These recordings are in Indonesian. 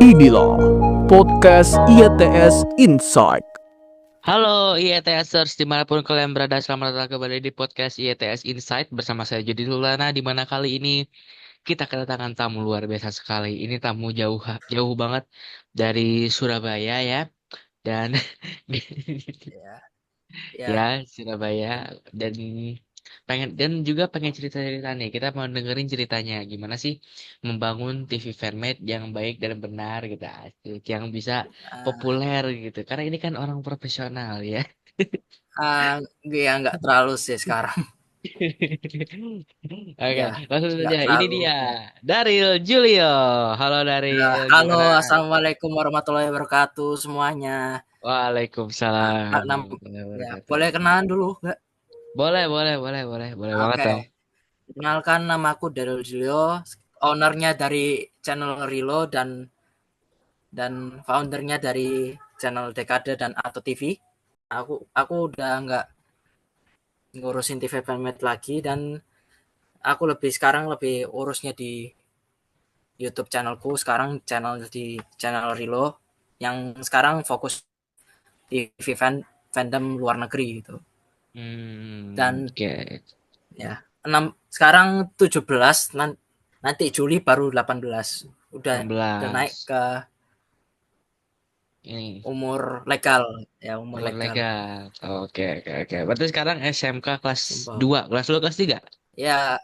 Inilah podcast IETS Insight. Halo IETSers dimanapun kalian berada, selamat datang kembali di podcast IETS Insight bersama saya Jody Lulana, di mana kali ini kita kedatangan tamu luar biasa sekali. Ini tamu jauh banget dari Surabaya ya, dan Ya, ya ya. Surabaya, dan juga pengen cerita-cerita nih. Kita mau dengerin ceritanya gimana sih membangun TV fanmade yang baik dan benar gitu, asik, yang bisa Ah, populer gitu. Karena ini kan orang profesional ya. ya nggak terlalu sih sekarang. Oke, Ya, langsung nggak saja. Ini terlalu. dia, Ya. Daryl Julio. Halo Ya, Daryl, halo, gimana? assalamualaikum warahmatullahi wabarakatuh semuanya. Waalaikumsalam. Kak, Warahmatullahi ya, wabarakatuh. boleh kenalan dulu, nggak? Boleh banget Oke, dong. kenalkan nama aku Daryl Julio, ownernya dari channel Rilo dan foundernya dari channel Dekade dan Ato TV. Aku udah nggak ngurusin TV Fanmade lagi dan aku sekarang lebih urusnya di YouTube channelku, sekarang di channel Rilo yang sekarang fokus di fandom luar negeri gitu. Dan Oke. ya, sekarang 17, nanti Juli baru 18. Udah naik 16. ke Ini umur legal, ya umur umur legal. legal. Oke. Berarti sekarang SMK kelas Sumpah. 2. Kelas lu kelas 3? Ya,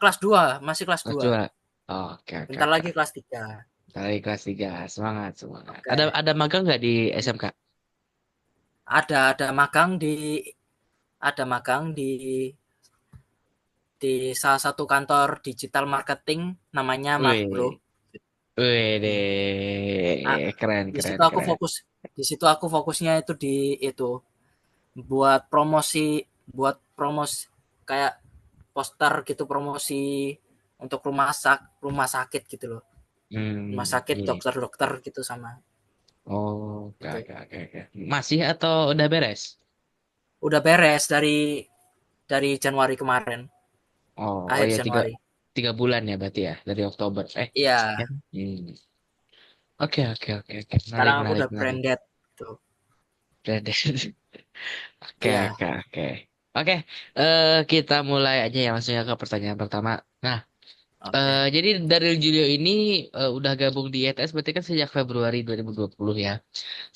kelas 2, masih kelas Kelas 2. 2. Oke. Bentar lagi kelas 3. Dari kelas 3. Semangat. Oke. Ada magang nggak di SMK? Ada magang di salah satu kantor digital marketing namanya Markbro. Wih. Wih Ya. Ah, deh. Keren, di keren, situ aku keren. fokus di situ aku fokusnya itu di itu buat promosi kayak poster gitu, promosi untuk rumah sakit gitu loh, rumah sakit, Iya. dokter-dokter gitu sama Oh, itu. oke. Masih atau udah beres? Udah beres dari Januari kemarin, Oh akhir ya, Januari. 3 bulan ya berarti ya, dari Oktober. Iya, Sekian. Oke. sekarang aku Menarik. udah branded tuh. Udah. Oke, Iya, oke, oke. Oke, kita mulai aja ya langsungnya ke pertanyaan pertama. Nah, oke. jadi dari Julio ini udah gabung di ETS berarti kan sejak Februari 2020 ya.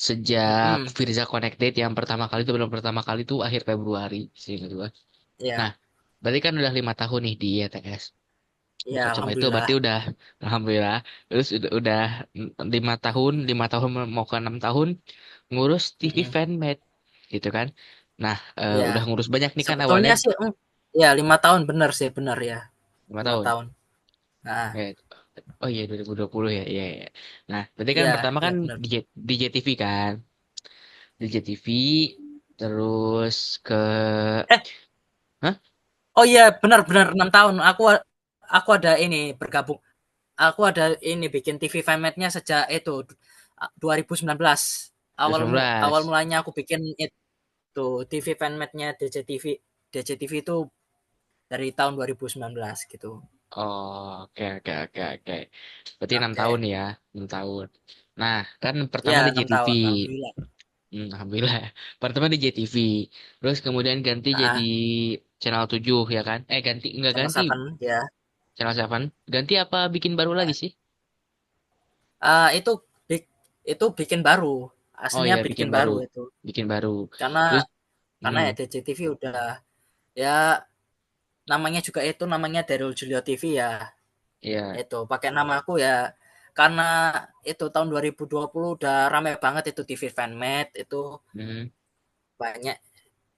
Sejak Mm-mm. Firza Connected yang pertama kali itu belum pertama kali itu akhir Februari sih kedua. Nah, Iya, berarti kan udah 5 tahun nih di ETS. iya, Bukan cuma itu, alhamdulillah. berarti udah, alhamdulillah. Terus udah 5 tahun mau ke 6 tahun ngurus TV Mm-mm. fanmade, gitu kan? Nah, Iya, udah ngurus banyak nih kan awalnya sebetulnya sih ya 5 tahun, bener sih, bener ya, lima lima tahun. tahun Nah, Eh, oh iya 2020 ya, iya. Nah, berarti kan iya, pertama iya kan bener. di JTV kan, di JTV, terus ke, Eh, hah? oh iya, benar-benar 6 tahun. Aku ada ini bergabung. Aku ada ini bikin TV formatnya sejak itu 2019. Awal 2019. mulanya aku bikin itu TV formatnya DJTV itu dari tahun 2019 gitu. Oke. Berarti 6 tahun Oke. ya, 6 tahun. Nah, kan pertama Ya, di 6 JTV. tahun alhamdulillah. Alhamdulillah. Pertama di JTV. Terus kemudian ganti jadi Nah, channel 7 ya kan? Enggak channel ganti, 7 ya. channel 7. Ganti apa bikin baru lagi sih? Itu itu bikin baru. Oh Aslinya ya, bikin bikin baru. baru itu. Bikin baru. Karena Terus karena hmm, ya DJTV udah ya namanya juga itu namanya Daryl Julio TV ya. ya, Itu pakai nama aku ya karena itu tahun 2020 udah rame banget itu TV fanmade itu hmm. banyak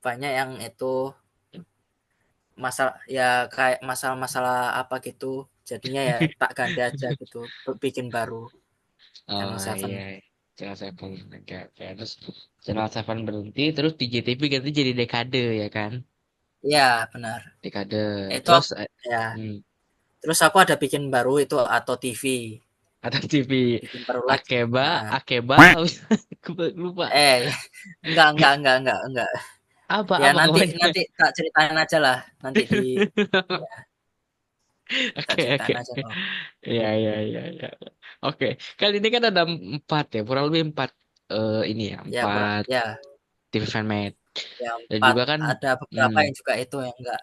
banyak yang itu masalah ya kayak masalah-masalah apa gitu. Jadinya ya tak ganti aja gitu bikin baru Oh Channel 7. iya, channel 7. Oke. Terus channel 7 berhenti, terus di JTV ganti jadi dekade ya kan? Iya, benar. Dekade. Itu Terus ya. hmm, Terus aku ada bikin baru itu atau TV. atau TV Bikin baru lagi. Nah, Akeba, aku lupa. enggak. Ya Apa nanti namanya? nanti tak ceritain aja lah nanti di Kita Oke, oke, ceritain aja oke. dong. Iya, iya, iya, iya. Oke, kali ini kan ada empat ya, kurang lebih empat ini ya, Ya kurang empat ya TV fanmade. ya Dan empat, juga kan, ada beberapa hmm, yang juga itu yang nggak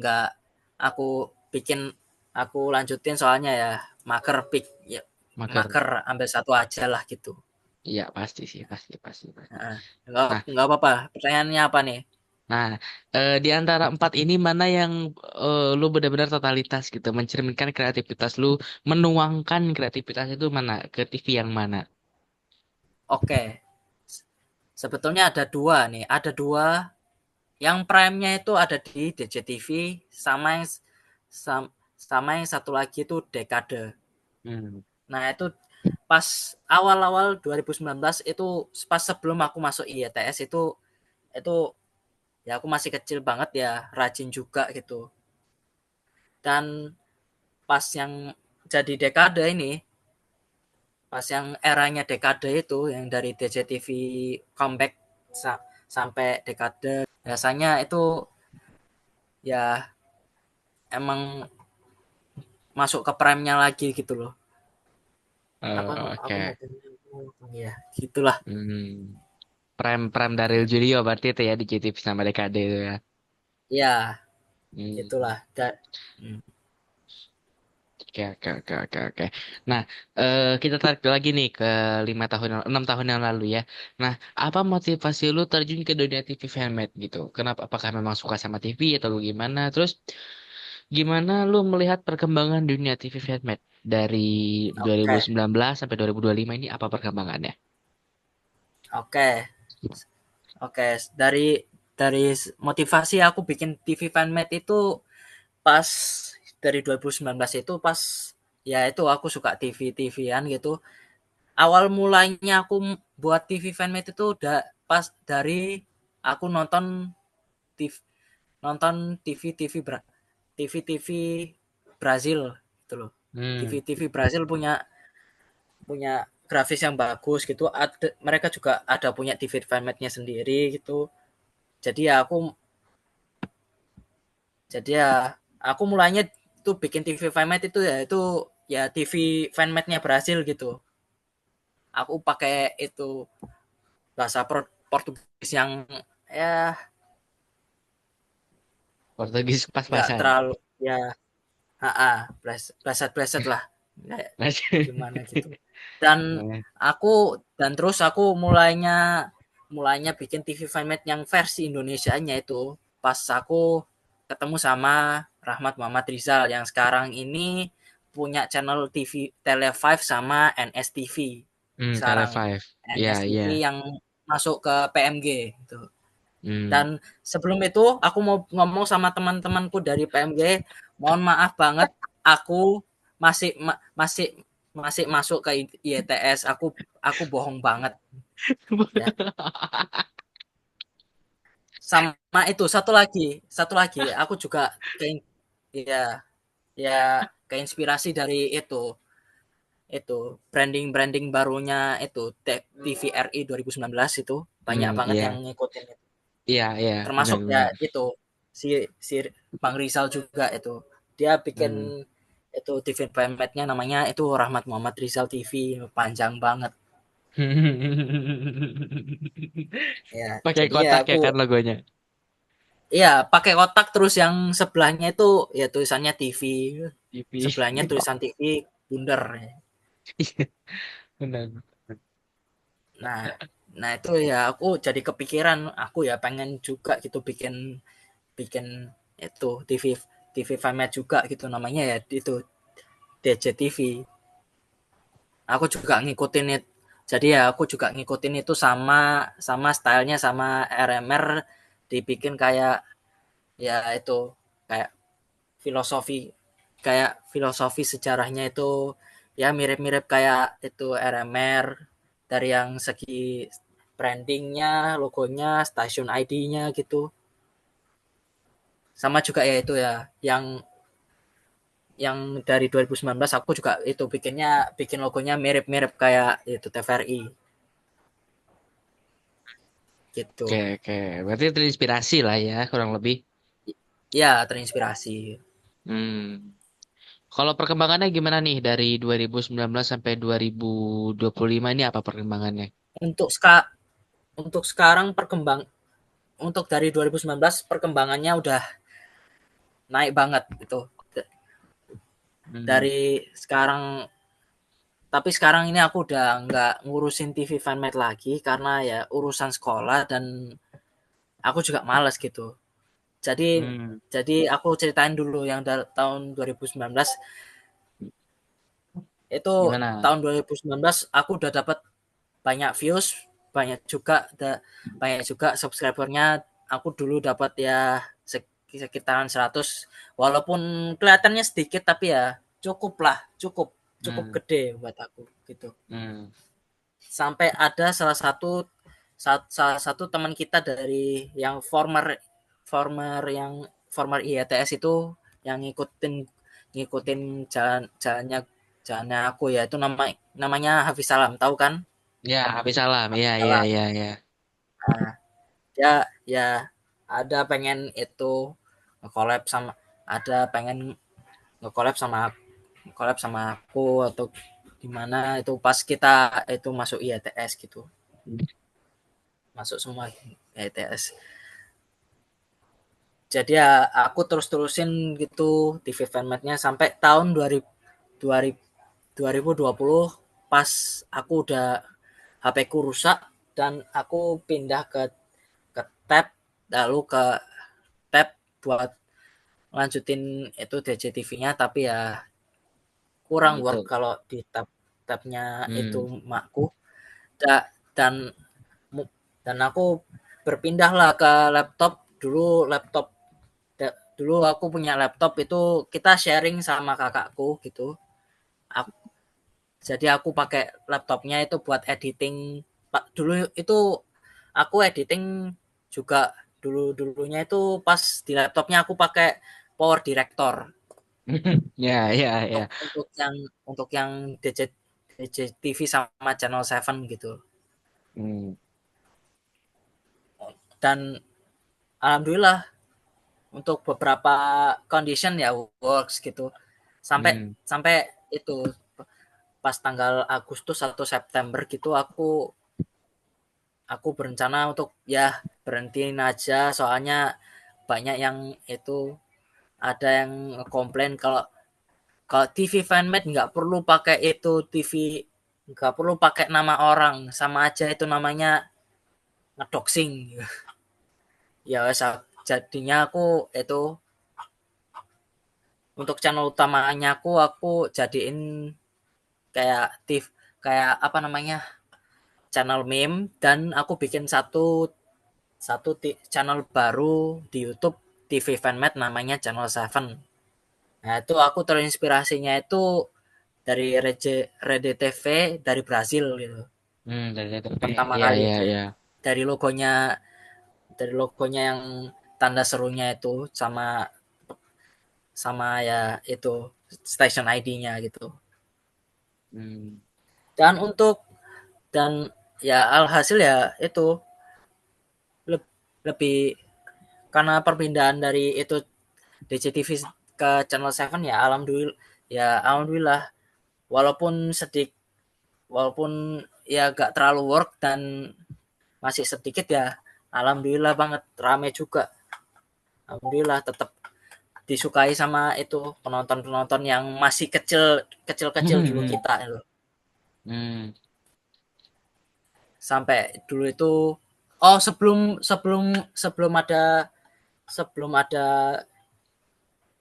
nggak aku bikin, aku lanjutin soalnya ya mager pick ya, maker. mager ambil satu aja lah gitu. Iya, pasti sih, pasti, pasti, pasti. Heeh. Nah, Nggak apa-apa. Pertanyaannya apa nih? nah, di antara empat ini mana yang lu benar-benar totalitas gitu, mencerminkan kreativitas lu, menuangkan kreativitas itu mana ke TV yang mana? Oke, sebetulnya ada dua nih. Ada dua. Yang prime-nya itu ada di DJTV, sama yang sama yang satu lagi itu Dekade. Hmm. Nah, itu pas awal-awal 2019 itu, pas sebelum aku masuk IETS itu ya aku masih kecil banget ya, rajin juga gitu. Dan pas yang jadi Dekade ini, pas yang eranya Dekade itu yang dari DJTV comeback sampai Dekade, biasanya itu ya emang masuk ke prime-nya lagi gitu loh. Apa aku Oke. ngomongnya ya gitulah. Hmm. Prime Prime Daryl Julio berarti itu ya di JTV sama DKD itu ya. Ya, Hmm. gitulah. Hmm, Oke, oke, oke, oke, oke. Nah, kita tarik lagi nih ke 5 tahun, 6 tahun yang lalu ya. Nah, apa motivasi lu terjun ke dunia TV fanmade gitu? Kenapa? Apakah memang suka sama TV atau lu gimana? Terus, gimana lu melihat perkembangan dunia TV fanmade dari oke, 2019 sampai 2025 ini apa perkembangannya? oke, oke. Dari motivasi aku bikin TV fanmade itu pas dari 2019 itu, pas ya itu aku suka TV-TVan gitu. Awal mulainya aku buat TV fanmade itu udah pas dari aku TV, nonton TV Brazil gitu loh. Hmm. TV Brazil punya punya grafis yang bagus gitu. Mereka juga ada punya TV formatnya sendiri gitu. Jadi ya aku jadi ya aku mulainya tuh bikin TV format itu ya TV formatnya Brazil gitu. Aku pakai itu bahasa Portugis yang ya Portugis nggak pas-pasan. terlalu ya, pleset-pleset lah, kayak gimana gitu. Dan terus aku mulainya bikin TV format yang versi Indonesianya itu pas aku ketemu sama Rahmat Muhammad Rizal yang sekarang ini punya channel TV Tele5 sama NSTV. Tele Sekarang Five. Iya, NSTV iya. yang masuk ke PMG gitu. Hmm. Dan sebelum itu aku mau ngomong sama teman-temanku dari PMG, mohon maaf banget, aku masih masih masih masuk ke IETS. Aku bohong banget ya. Sama itu satu lagi aku juga ke ya ya keinspirasi dari itu branding barunya itu TVRI 2019 itu banyak Hmm, banget yang iya. ngikutin, Iya, iya, termasuk ya benar-benar. itu si Bang Rizal juga itu, dia Hmm. bikin itu TV formatnya namanya itu Rahmat Muhammad Rizal TV, panjang banget ya. Pakai Jadi ya kotak ya aku kan logonya. ya pakai kotak, terus yang sebelahnya itu ya tulisannya TV, TV. sebelahnya tulisan TV bundar. Iya, benar. Nah, nah itu ya aku jadi kepikiran, aku ya pengen juga gitu bikin bikin itu TV format juga gitu, namanya ya itu DJTV. Aku juga ngikutin itu. Jadi ya aku juga ngikutin itu, sama sama stylenya sama RMR, dibikin kayak ya itu kayak filosofi filosofi sejarahnya itu ya mirip-mirip kayak itu RMR, dari yang segi brandingnya, logonya, stasiun ID-nya gitu. Sama juga ya itu ya yang dari 2019 aku juga itu bikin logonya mirip-mirip kayak itu TVRI Oke, gitu. oke. Berarti terinspirasi lah ya, kurang lebih. Ya terinspirasi. Hmm. Kalau perkembangannya gimana nih dari 2019 sampai 2025 ini apa perkembangannya? Untuk untuk sekarang untuk dari 2019 perkembangannya udah naik banget gitu. Hmm. Dari sekarang, tapi sekarang ini aku udah nggak ngurusin TV fanmade lagi karena ya urusan sekolah dan aku juga males gitu. Jadi Hmm. jadi aku ceritain dulu yang tahun 2019 itu. Gimana? Tahun 2019 aku udah dapat banyak views, banyak juga subscribernya. Aku dulu dapat ya sekitaran 100, walaupun kelihatannya sedikit tapi ya cukup lah, cukup cukup Hmm. gede buat aku gitu. Hmm. Sampai ada salah satu teman kita dari yang former yang former IETS itu yang ngikutin jalannya aku, ya itu namanya Hafiz Salam, tahu kan? Ya, habis salam. Ya, Hafiz ya, Salam. ya, ya. Nah, ya ya ada pengen itu nge-collab sama ada pengen nge-collab sama aku atau gimana itu pas kita itu masuk IETS gitu. Masuk semua IETS. Jadi ya aku terus-terusin gitu TV formatnya sampai tahun 2020 pas aku udah HP ku rusak dan aku pindah ke tab, lalu ke tab buat lanjutin itu DJTV-nya, tapi ya kurang work Gitu. kalau di tabnya itu Hmm. makku. Dan dan aku berpindah lah ke laptop. Dulu aku punya laptop itu kita sharing sama kakakku gitu. Aku, jadi aku pakai laptopnya itu buat editing. Dulu itu aku editing juga, dulunya itu pas di laptopnya aku pakai Power Director Ya, ya, untuk ya. DJ TV sama Channel 7 gitu. Hmm. Dan alhamdulillah untuk beberapa condition ya works gitu. Sampai Hmm. sampai itu pas tanggal Agustus atau September gitu aku berencana untuk ya berhentiin aja, soalnya banyak yang itu ada yang komplain kalau kalau TV fanmade nggak perlu pakai itu TV, nggak perlu pakai nama orang, sama aja itu namanya ngedoxing. Ya jadinya aku itu untuk channel utamanya aku jadiin kayak kayak apa namanya, channel meme, dan aku bikin satu satu channel baru di YouTube TV fanmade namanya Channel 7. Nah, itu aku terinspirasinya itu dari Rede TV dari Brazil gitu. Hmm. Dari TP. Pertama Ya, kali ya, ya. dari logonya dari logonya yang tanda serunya itu sama sama ya itu station ID-nya gitu. Hmm. Dan untuk dan ya alhasil ya itu lebih karena perpindahan dari itu DCTV ke Channel 7 ya alhamdulillah walaupun walaupun ya gak terlalu work dan masih sedikit ya, alhamdulillah banget rame juga. Alhamdulillah tetap disukai sama itu penonton-penonton yang masih kecil-kecil dulu Hmm. kita loh. Hmm. Sampai dulu itu oh sebelum sebelum sebelum ada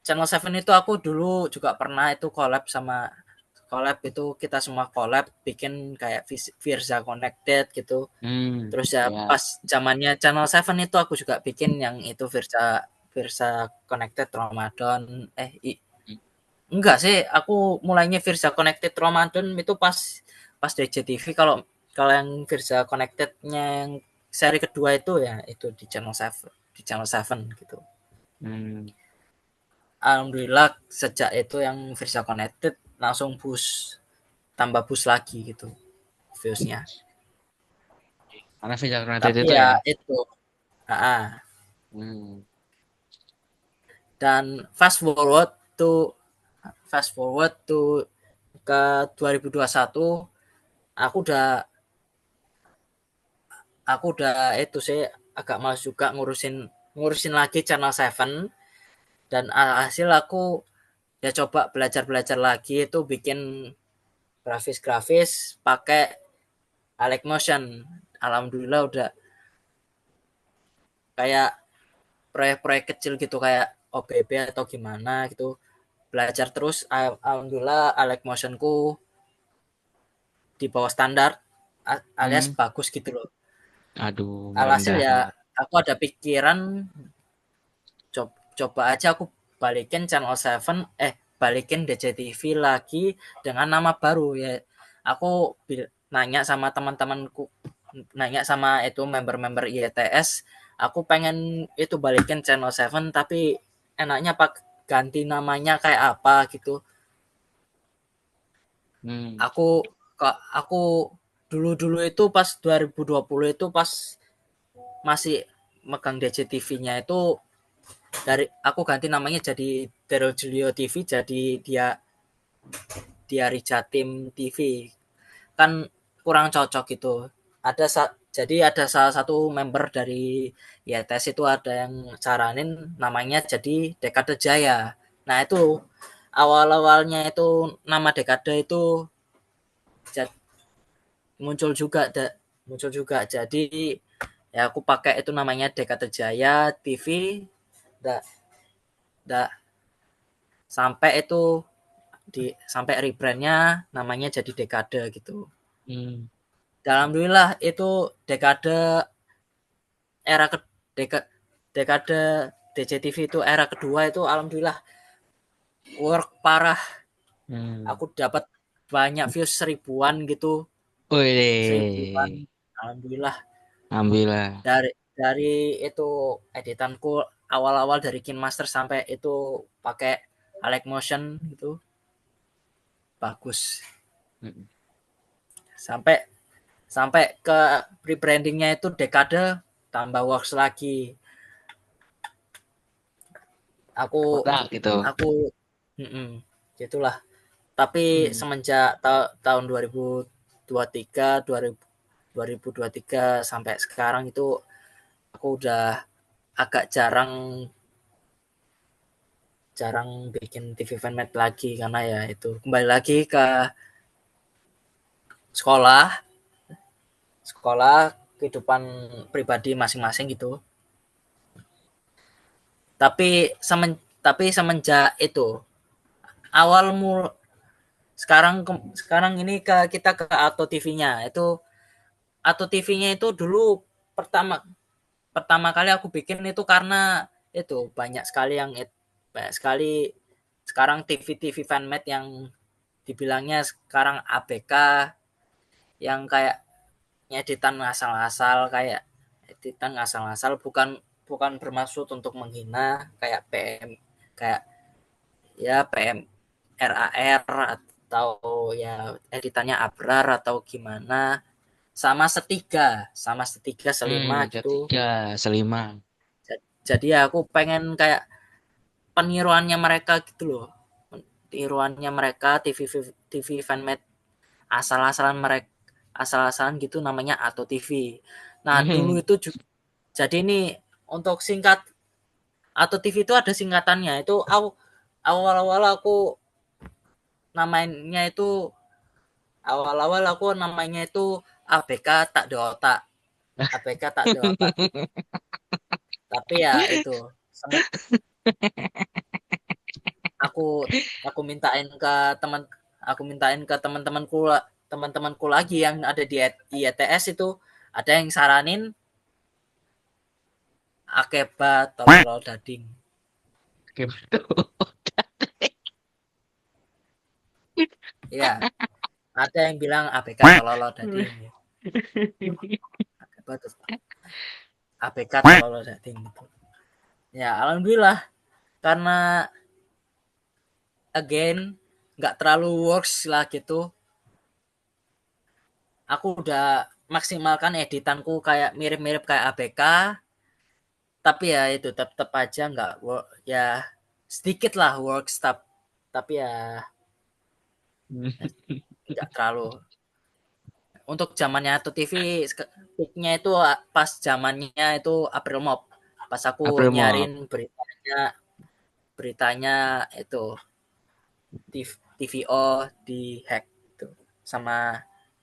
Channel 7 itu aku dulu juga pernah itu collab itu kita semua collab bikin kayak Virza Connected gitu. Hmm. Terus ya Ya. pas zamannya Channel 7 itu aku juga bikin yang itu Virza Connected Ramadan. Enggak sih, aku mulainya Virza Connected Ramadan itu pas pas DJTV. Kalau kalau yang Virza Connected-nya yang seri kedua itu ya itu di Channel 7 gitu. Hmm. Alhamdulillah sejak itu yang Virza Connected langsung tambah boost lagi gitu viewsnya. Karena Visual United Tapi itu ya. ya itu, ah, Hmm. dan fast forward to fast forward to ke 2021, aku udah itu sih agak males juga ngurusin lagi Channel 7, dan hasil aku ya coba belajar lagi itu bikin grafis pakai Motion. Alhamdulillah udah kayak proyek-proyek kecil gitu kayak OBB atau gimana gitu, belajar terus. Alhamdulillah Motionku di bawah standar alias Hmm. bagus gitu loh. Aduh, Alhasil ya mudah-mudahan. aku ada pikiran coba aja aku balikin Channel 7, balikin DCTV lagi dengan nama baru ya. Aku nanya sama teman-temanku, nanya sama itu member-member IETS, aku pengen itu balikin Channel 7 tapi enaknya ganti namanya kayak apa gitu. Hmm. Aku dulu itu pas 2020 itu pas masih megang DCTV-nya itu, dari aku ganti namanya jadi Daryl Julio TV, jadi dia Rijatim TV. Kan kurang cocok gitu. Jadi ada salah satu member dari YTS itu ada yang saranin namanya jadi Dekade Jaya. Nah itu awal-awalnya itu nama Dekade itu muncul juga jadi ya aku pakai itu namanya Dekade Jaya TV. da, da, sampai itu sampai rebrandnya namanya jadi Dekade gitu. Hmm. Alhamdulillah itu dekade era ke dekade DCTV itu era kedua itu alhamdulillah work parah. Hmm. Aku dapat banyak views seribuan gitu, seribuan. Wih, Alhamdulillah alhamdulillah. dari itu editanku awal-awal dari KineMaster sampai itu pakai Motion gitu bagus, Hmm. sampai sampai ke rebrandingnya itu dekade tambah works lagi. aku Mantap gitu. aku gitulah. Tapi Hmm. semenjak tahun 2023 sampai sekarang itu aku udah agak jarang jarang bikin TV fanmade lagi karena ya itu kembali lagi ke sekolah sekolah kehidupan pribadi masing-masing gitu. Tapi semenjak itu awal sekarang ini kita ke Auto TV-nya itu. Auto TV-nya itu dulu pertama pertama kali aku bikin itu karena itu banyak sekali sekarang TV-TV fanmade yang dibilangnya sekarang ABK, yang kayak editan ngasal-ngasal, bukan bukan bermaksud untuk menghina, kayak PM, kayak ya PM RAR atau ya editannya Abrar atau gimana, sama Setiga Selima gitu. Ketiga, selima. Jadi ya aku pengen kayak peniruannya mereka gitu loh, tiruannya mereka TV fanmade asal-asalan gitu namanya Atau TV. Nah dulu Hmm. itu jadi ini untuk singkat Atau TV itu ada singkatannya itu. Awal-awal aku namanya itu awal-awal aku namanya itu ABK tak ada otak, ABK tak ada otak gitu. Tapi ya itu aku aku mintain ke teman aku mintain ke teman-temanku lagi yang ada di IETS itu, ada yang saranin Akeba tolol dading. Oke, betul. Ya, ada yang bilang ABK tolol dading. Akeba ABK tolol dading gitu. Ya, alhamdulillah karena again nggak terlalu works lah gitu. Aku udah maksimalkan editanku kayak mirip-mirip kayak ABK, tapi ya itu tetap aja nggak ya sedikit lah works, tapi ya nggak terlalu. Untuk zamannya Atau TV peaknya itu pas zamannya itu April Mop. Pas aku April Mop. nyarin beritanya itu TVO di hack gitu sama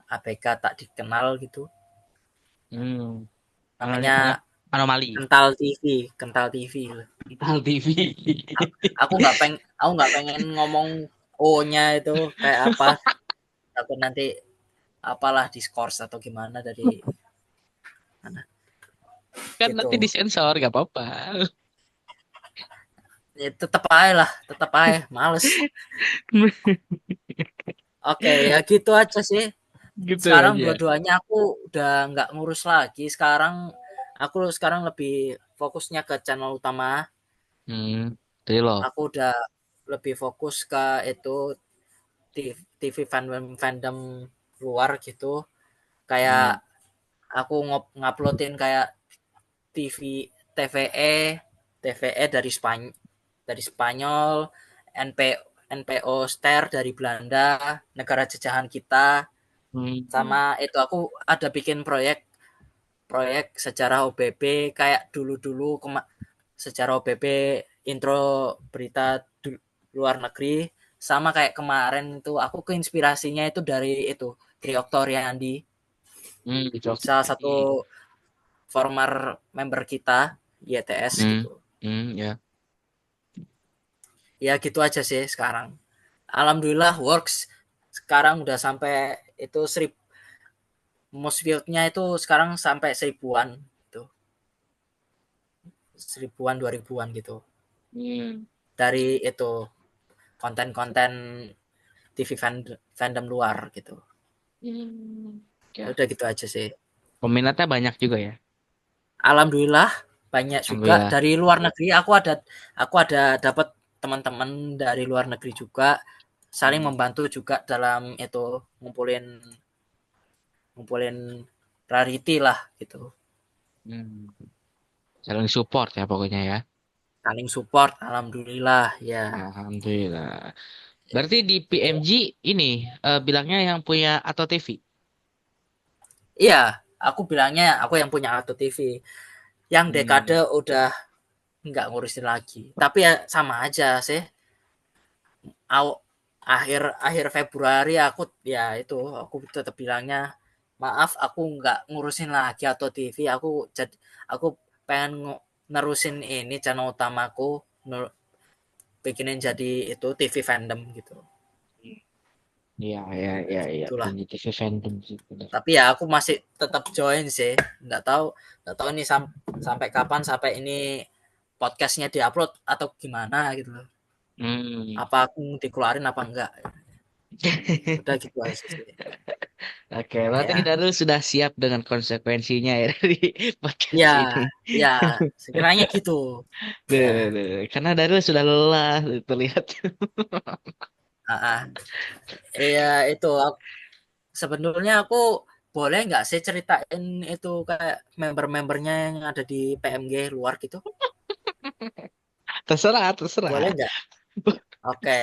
APK tak dikenal gitu. Hmm. Namanya Namanya anomali. Kental TV. Mental TV. Aku nggak pengen ngomong O-nya itu kayak apa. Takut nanti apalah diskors atau gimana dari mana Kan nanti gitu. disensor, gak apa-apa. Ya, tetap aja males. Oke, ya gitu aja sih. Gitu Sekarang aja. dua-duanya aku udah nggak ngurus lagi. Aku sekarang lebih fokusnya ke channel utama. Trilo. Aku udah lebih fokus ke itu TV fandom luar gitu. Kayak Hmm. aku nguploadin kayak TV TVE TVE dari Spanyol, NP NPO Ster dari Belanda, negara jajahan kita. Hmm. Sama itu aku ada bikin proyek sejarah OBB kayak dulu-dulu sejarah OBB intro berita luar negeri, sama kayak kemarin itu aku keinspirasinya itu dari itu Tri Oktoriandi, salah satu Oke. former member kita YTS Hmm. gitu. Ya. Ya gitu aja sih sekarang. Alhamdulillah works sekarang udah sampai itu most viewed-nya itu sekarang sampai seribuan gitu. Seribuan 2000-an gitu. Hmm. Dari itu konten-konten TV fandom luar gitu. Ya Ya. udah gitu aja sih. Peminatnya banyak juga ya. Alhamdulillah banyak juga Alhamdulillah. dari luar negeri. Aku ada dapat teman-teman dari luar negeri juga, saling Hmm. membantu juga dalam itu ngumpulin ngumpulin rarity lah gitu. Hmm. Saling support ya pokoknya ya. Saling support alhamdulillah ya. Alhamdulillah. Berarti di Gitu. PMG ini bilangnya yang punya atau TV. Iya, aku bilangnya aku yang punya Auto TV. Yang Hmm. dekade udah nggak ngurusin lagi. Tapi ya sama aja sih. Aw, akhir akhir Februari aku tetap bilangnya maaf aku nggak ngurusin lagi Auto TV. Aku pengen nerusin ini channel utamaku, bikinin jadi itu TV fandom gitu. Iya, iya, iya, iya. Itulah. Punya TV fandom sih. Benar. Tapi ya aku masih tetap join sih. Nggak tahu ini sampai kapan sampai ini podcastnya diupload atau gimana gitu loh. Hmm. Apa aku dikeluarin apa enggak. Udah gitu aja sih. Oke, berarti Ya. Darul sudah siap dengan konsekuensinya ya dari podcast Ya, ini. ya, sekiranya gitu. Duh, Ya, duh, duh. Karena Darul sudah lelah terlihat. ah, iya itu sebenarnya aku boleh nggak sih ceritain itu kayak member-membernya yang ada di PMG luar gitu? Terserah, terserah. Boleh nggak? Oke.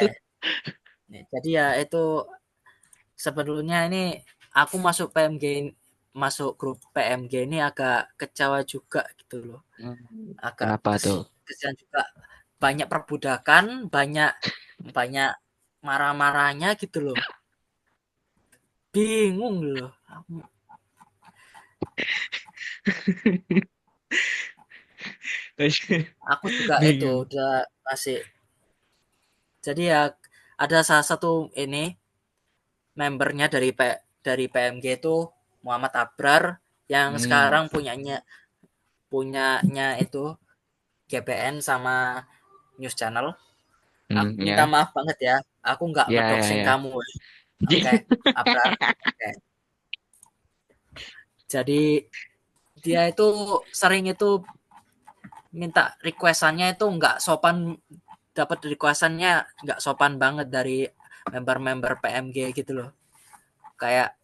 Nih, jadi ya itu sebetulnya ini aku masuk grup PMG ini agak kecewa juga gitu loh. Agak Kenapa tuh? kesian juga, banyak perbudakan, banyak banyak marah-marahnya gitu loh. Bingung loh. Aku juga itu Bingung. udah masih. Jadi ya ada salah satu ini membernya dari PMG itu Muhammad Abrar yang Hmm, sekarang punyanya itu GBN sama News Channel. Aku minta ya, maaf banget ya. Aku nggak ya, ya, ngedoxing ya. kamu. Oke, Abrar. Oke. Jadi dia itu sering itu minta requestannya itu nggak sopan, dapat requestannya nggak sopan banget dari member-member PMG gitu loh. Kayak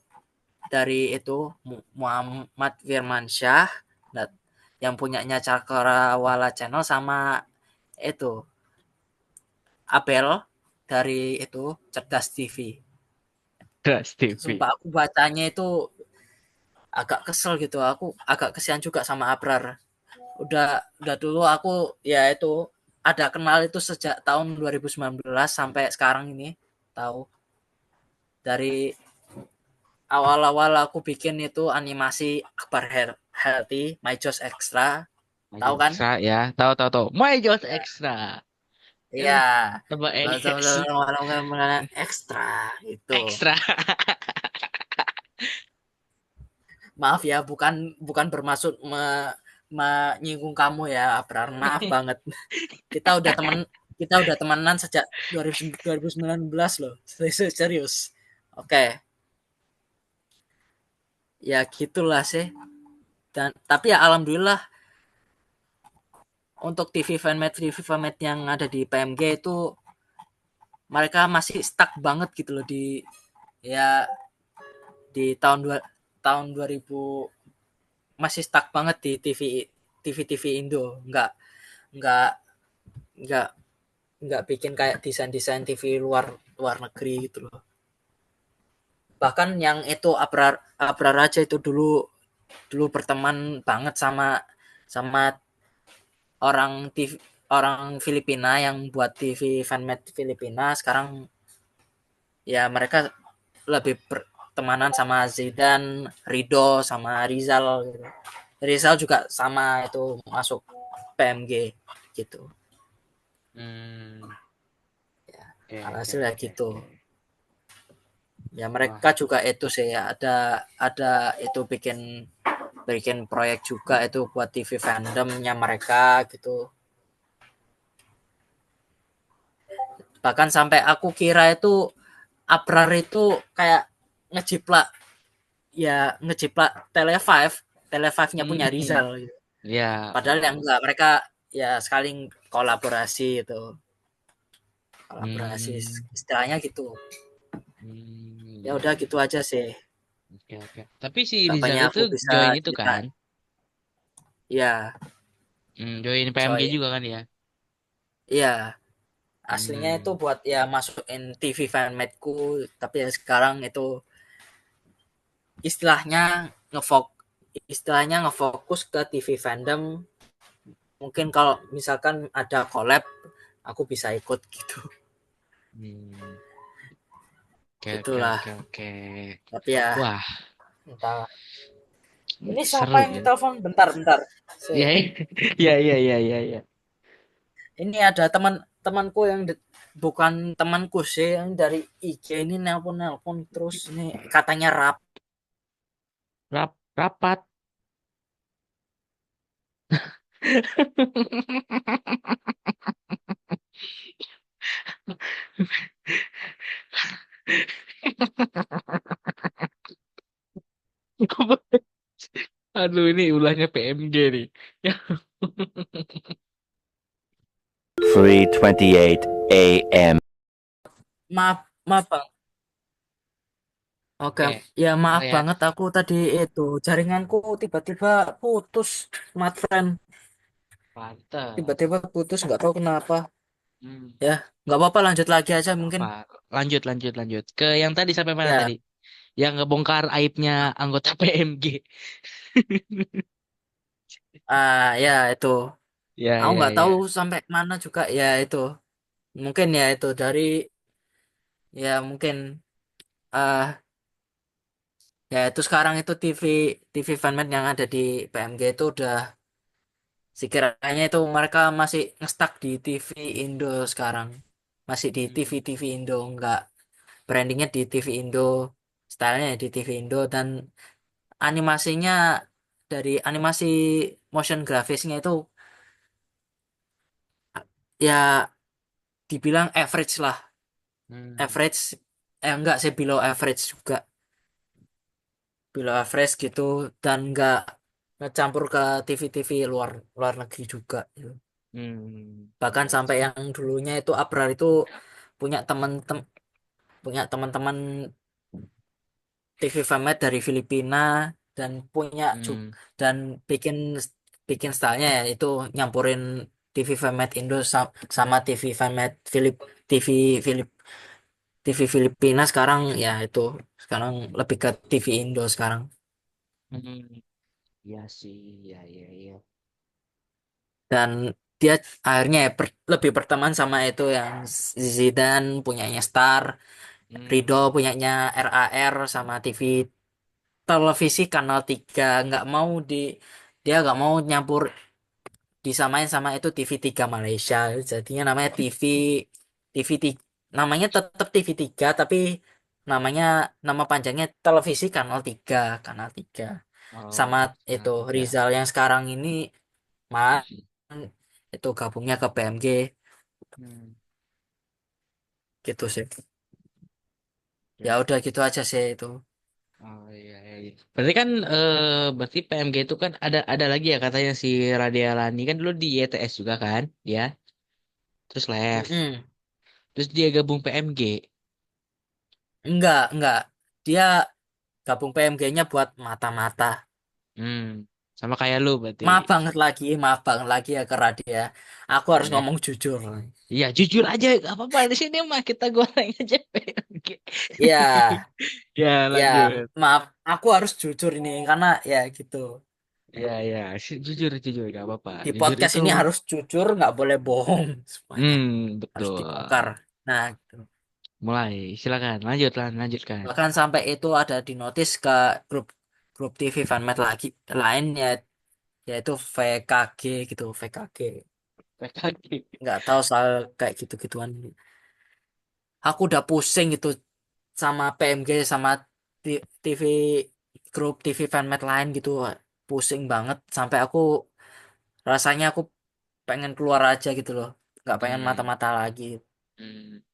dari itu Muhammad Firmansyah yang punyanya Cakrawala Channel sama itu Abel dari itu Cerdas TV. Trust TV. Sumpah aku bacanya itu agak kesel gitu. Aku agak kesian juga sama Abrar. Udah dulu aku ya itu ada kenal itu sejak tahun 2019 sampai sekarang ini tahu dari awal-awal aku bikin itu animasi Akbar Healthy, My Joss Extra, tahu Magic kan? Extra ya. Tahu tahu tahu. My Joss Extra. Yang Iya, tambah NS. ekstra itu. Extra. Maaf ya, bukan bukan bermaksud menyinggung kamu ya, Abrar. Maaf banget. Kita udah temen kita udah temenan sejak 2019 loh. Serius, serius. Oke, ya gitulah sih. Dan tapi ya alhamdulillah untuk TV fanmade yang ada di PMG itu mereka masih stuck banget gitu loh ya di tahun 2000 masih stuck banget di TV Indo. Nggak nggak nggak bikin kayak desain TV luar luar negeri gitu loh. Bahkan yang itu Abrar aja itu dulu berteman banget sama sama orang Filipina yang buat TV fanmade Filipina. Sekarang ya mereka lebih bertemanan sama Zidane, Rido, sama Rizal gitu. Rizal juga sama itu masuk PMG gitu. Hmm. Oke oke Alhasil ya oke gitu. oke. Ya Wah. mereka juga itu sih ya ada itu bikin bikin proyek juga itu buat TV fandomnya mereka gitu. Bahkan sampai aku kira itu Abrar itu kayak ngejiplak Tele5 nya punya Hmm. Rizal gitu. Ya. Padahal yang enggak mereka ya saling kolaborasi itu. Kolaborasi Hmm. istilahnya gitu. Hmm. Ya Ya udah ya. gitu aja sih. Oke oke. Tapi si Tak Rizal banyak itu aku bisa join itu cerita. kan? Ya, Join PMG coy. juga kan ya? Iya, aslinya itu Hmm. buat ya masukin TV fanmade-ku, tapi ya sekarang itu istilahnya ngefok istilahnya ngefokus ke TV fandom. Mungkin kalau misalkan ada collab, aku bisa ikut gitu. Hmm. Oke oke Gitulah. oke oke. Tapi ya Wah, entah. Ini siapa seru yang ya. telepon? Bentar, bentar. Ya, ya, ya, ya, ya, ya. Ini ada temanku yang bukan temanku sih yang dari IG ini nelpon terus ini katanya rap. Rapat. Aduh, ini ulahnya PMG nih. Ya. 3:28 a.m. Maaf, maaf Bang. Oke, Oke, ya oh maaf ya. banget aku tadi itu jaringanku tiba-tiba putus, smart friend. Pantes. Tiba-tiba putus nggak tahu kenapa. Hmm, Ya, nggak apa-apa lanjut lagi aja mungkin. apa? Lanjut, lanjut, lanjut. Ke yang tadi sampai mana Ya, tadi? Yang ngebongkar aibnya anggota PMG. ya itu. Ya, Aku ya, nggak tahu ya. sampai mana juga ya itu. Mungkin ya itu dari ya mungkin ah ya itu sekarang itu TV fanmade yang ada di PMG itu udah sekiranya itu mereka masih ngestak di TV Indo sekarang. Masih di Hmm, TV Indo nggak brandingnya di TV Indo, stylenya di TV Indo dan animasinya dari animasi motion grafisnya itu ya dibilang average lah, hmm, average enggak sih below average juga, below average gitu dan enggak ngecampur ke TV luar luar negeri juga gitu. hmm. Bahkan Iya sampai sih. yang dulunya itu Abrar itu punya punya teman-teman TV format dari Filipina dan punya Hmm, dan bikin bikin stylenya ya itu nyampurin TV Format Indo sama TV Format TV Filip TV Filipina sekarang ya itu sekarang lebih ke TV Indo sekarang. Hmm, iya sih, iya, iya, iya. Dan dia akhirnya ya lebih berteman sama itu yang Zidane punyanya Star, Hmm, Ridho punyanya RAR sama TV televisi Kanal 3 nggak mau dia nggak mau nyampur disamain sama itu TV 3 Malaysia, jadinya namanya TV namanya tetap TV 3 tapi namanya nama panjangnya televisi Kanal 3 sama oh, itu Kanal 3. Rizal yang sekarang ini mah itu gabungnya ke PMG Hmm, gitu sih. Ya oke. udah gitu aja sih itu. Oh, iya, iya, iya. Berarti kan berarti PMG itu kan ada lagi ya katanya si Radia Lani kan dulu di YTS juga kan, ya. Terus left. Mm-mm. Terus dia gabung PMG. Enggak, dia gabung PMG-nya buat mata-mata. Hmm, sama kayak lu berarti. Maaf banget lagi ya ke Radia. Aku harus Ya. ngomong jujur. Iya, jujur aja, gak apa-apa. Di sini mah kita goreng aja PMG. Ya, Ya, ya, lanjut. maaf, aku harus jujur ini karena ya gitu. Ya, ya, jujur, jujur, gak apa-apa. Di Jujur podcast itu, ini harus jujur, nggak boleh bohong semuanya. Harus betul. dibongkar. Nah, gitu. Mulai, silakan, lanjutkan, lanjutkan. Bahkan sampai itu ada di notis ke grup grup TV fanmade lagi lain ya, yaitu VKG gitu, VKG. PKG. Nggak tahu soal kayak gitu-gituan. Aku udah pusing gitu sama PMG sama TV grup TV fanmade lain gitu. Pusing banget sampai aku rasanya aku pengen keluar aja gitu loh, nggak pengen Hmm, mata-mata lagi. hmm.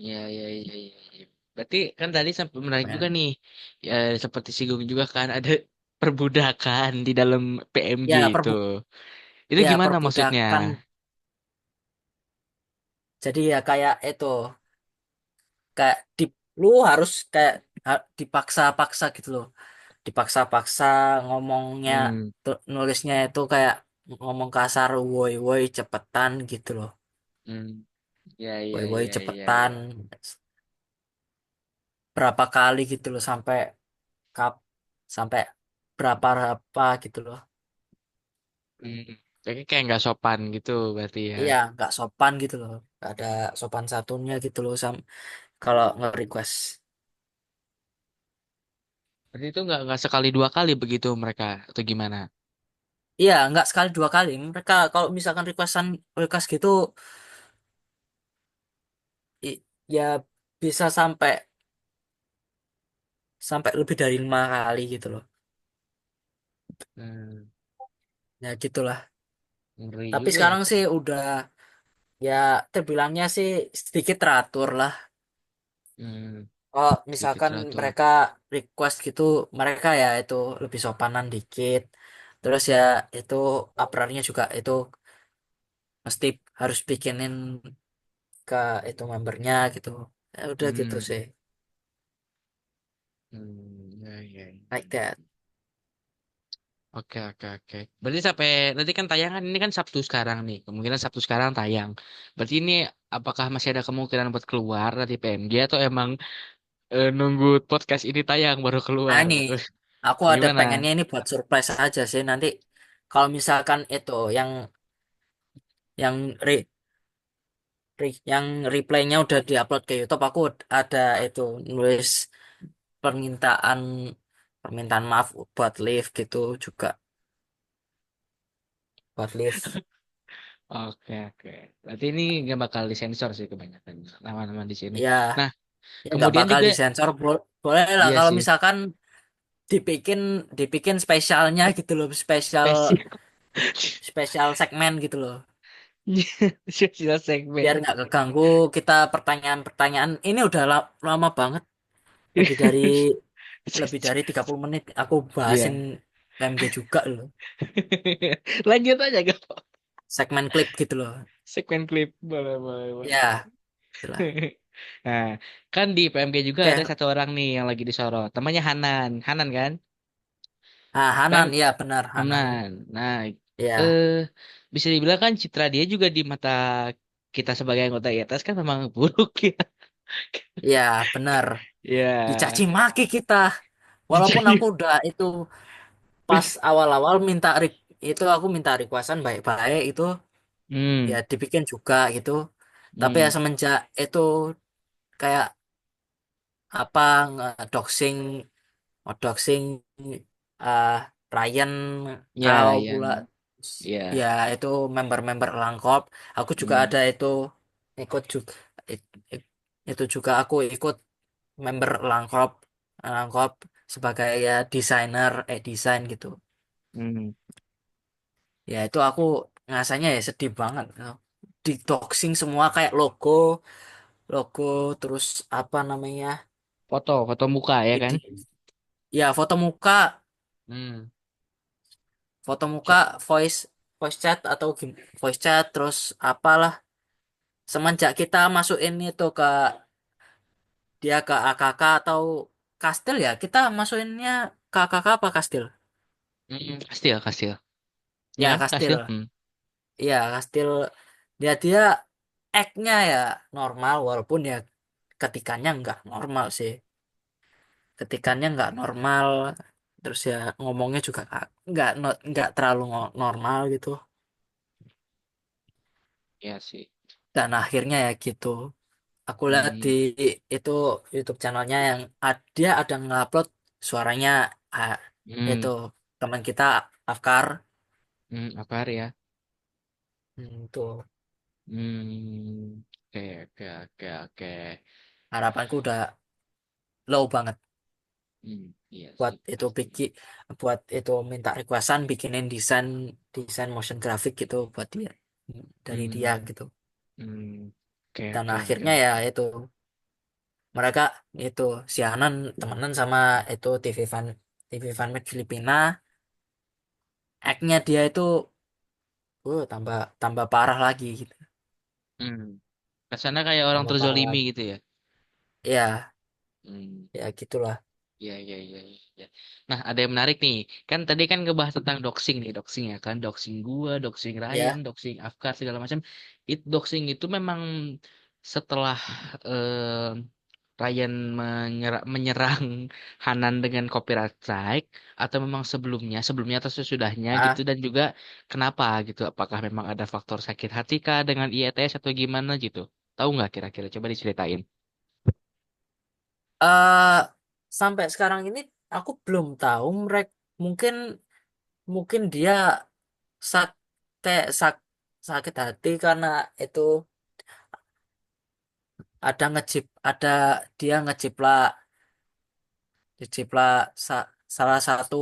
Ya, ya, ya, ya, ya. Berarti kan tadi sampai menarik juga Pengen. nih. Ya, seperti singgung juga kan ada perbudakan di dalam PMG Ya itu. Itu ya gimana maksudnya? perbudakan, jadi ya kayak itu kayak lu harus kayak dipaksa-paksa gitu loh, dipaksa-paksa ngomongnya, Hmm, nulisnya itu kayak ngomong kasar, woi woi cepetan gitu loh, hmm. Ya, ya, woi woi ya, ya, cepetan ya. berapa kali gitu loh sampai kap sampai berapa berapa gitu loh. Hmm. Jadi kayak nggak sopan gitu berarti ya. Iya, nggak sopan gitu loh. Nggak ada sopan satunya gitu loh kalau nge-request. Berarti itu nggak sekali dua kali begitu mereka atau gimana? Iya, nggak sekali dua kali. Mereka kalau misalkan request gitu, ya bisa sampai sampai lebih dari 5 kali gitu loh. Hmm, Ya gitulah. ngeri Tapi juga ya sekarang sih ternyata. udah ya terbilangnya sih sedikit teratur lah. Hmm, Kalau sedikit misalkan teratur. mereka request gitu, mereka ya itu lebih sopanan dikit. Terus ya itu uploadnya juga itu mesti harus bikinin ke itu membernya gitu, ya udah gitu Hmm, sih, ya, ya, ya. like that. Oke, oke, oke. Berarti sampai nanti kan tayangan ini kan Sabtu sekarang nih. Kemungkinan Sabtu sekarang tayang. Berarti ini apakah masih ada kemungkinan buat keluar dari PMG atau emang nunggu podcast ini tayang baru Nah keluar? ini aku ada Gimana? pengennya ini buat surprise aja sih nanti, kalau misalkan itu yang yang replaynya udah diupload ke YouTube, aku ada itu nulis permintaan permintaan maaf buat live gitu juga, buat live. Oke, oke. Berarti ini nggak bakal disensor sih kebanyakan nama-nama di sini. Ya Nah, ya nggak kemudian bakal juga, disensor, boleh lah iya kalau sih, misalkan dibikin dibikin spesialnya gitu loh, spesial spesial, spesial segmen gitu loh, spesial segmen. biar nggak keganggu kita pertanyaan-pertanyaan ini udah lama banget, lebih dari 30 menit aku bahasin Iya. PMG juga loh, Lanjut aja gak apa. segmen klip gitu loh, Segmen klip, boleh, boleh, boleh. ya itulah. Nah, kan di PMG juga ada Oke. satu orang nih yang lagi disorot. Namanya Hanan. Hanan kan? Ah, Kan Hanan ya benar Hanan. Hanan. Nah, Ya, eh bisa dibilang kan citra dia juga di mata kita sebagai anggota IATS kan memang buruk ya. ya benar. Dicaci Ya. maki kita. Walaupun aku Jadi, udah itu pas awal-awal itu aku minta requestan baik-baik itu ya hmm, dibikin juga gitu. Tapi ya hmm, semenjak itu kayak apa doxing doxing eh Ryan ya kau Ryan, pula ya ya, itu member-member Langkop. Aku juga hmm, ada itu ikut juga itu juga aku ikut member Langkop Langkop sebagai ya desainer desain gitu. hmm. Ya itu aku ngasanya ya sedih banget. Di doxing semua kayak logo, logo terus apa namanya? Foto muka ya kan? Ya Hmm. foto muka, Cek. voice voice chat atau voice chat terus apalah. Semenjak kita masukin itu ke dia ke AKK atau Kastil ya, kita masukinnya ke AKK apa Kastil? Kastil, kastil. Ya Ya kan, kastil. Kastil. Iya Kastil. Dia act-nya ya normal walaupun ya ketikannya nggak normal sih. Ketikannya nggak normal terus ya ngomongnya juga nggak terlalu normal gitu Ya sih. dan akhirnya ya gitu aku lihat di Hmm, itu YouTube channelnya yang dia ada ngupload suaranya ah, itu hmm, teman kita Afkar. apa ya? Tuh Oke, oke, oke, oke. harapanku udah low banget Iya buat sih, itu pasti. buat itu minta requestan bikinin desain desain motion graphic gitu buat dia dari dia Hmm, gitu oke, dan oke, oke, akhirnya ya oke. itu mereka itu si Hanan temenan sama itu TV Fanmade Filipina act-nya dia itu tambah tambah parah lagi gitu Hmm. Kesannya kayak orang tambah parah terzolimi lagi gitu ya. ya Hmm. ya gitulah Iya, iya, iya, iya, iya. Nah, ada yang menarik nih. Kan tadi kan ngebahas tentang doxing nih, doxing ya kan, doxing gua, doxing Ryan, ya doxing Afkar segala macam. Doxing itu memang setelah Ryan menyerang Hanan dengan copyright strike atau memang sebelumnya atau sesudahnya gitu ah dan juga kenapa gitu? Apakah memang ada faktor sakit hati kah dengan IETS atau gimana gitu? Tahu nggak kira-kira? Coba diceritain. eh sampai sekarang ini aku belum tahu mereka mungkin mungkin dia sak kayak sakit hati karena itu ada dia ngeciplak salah satu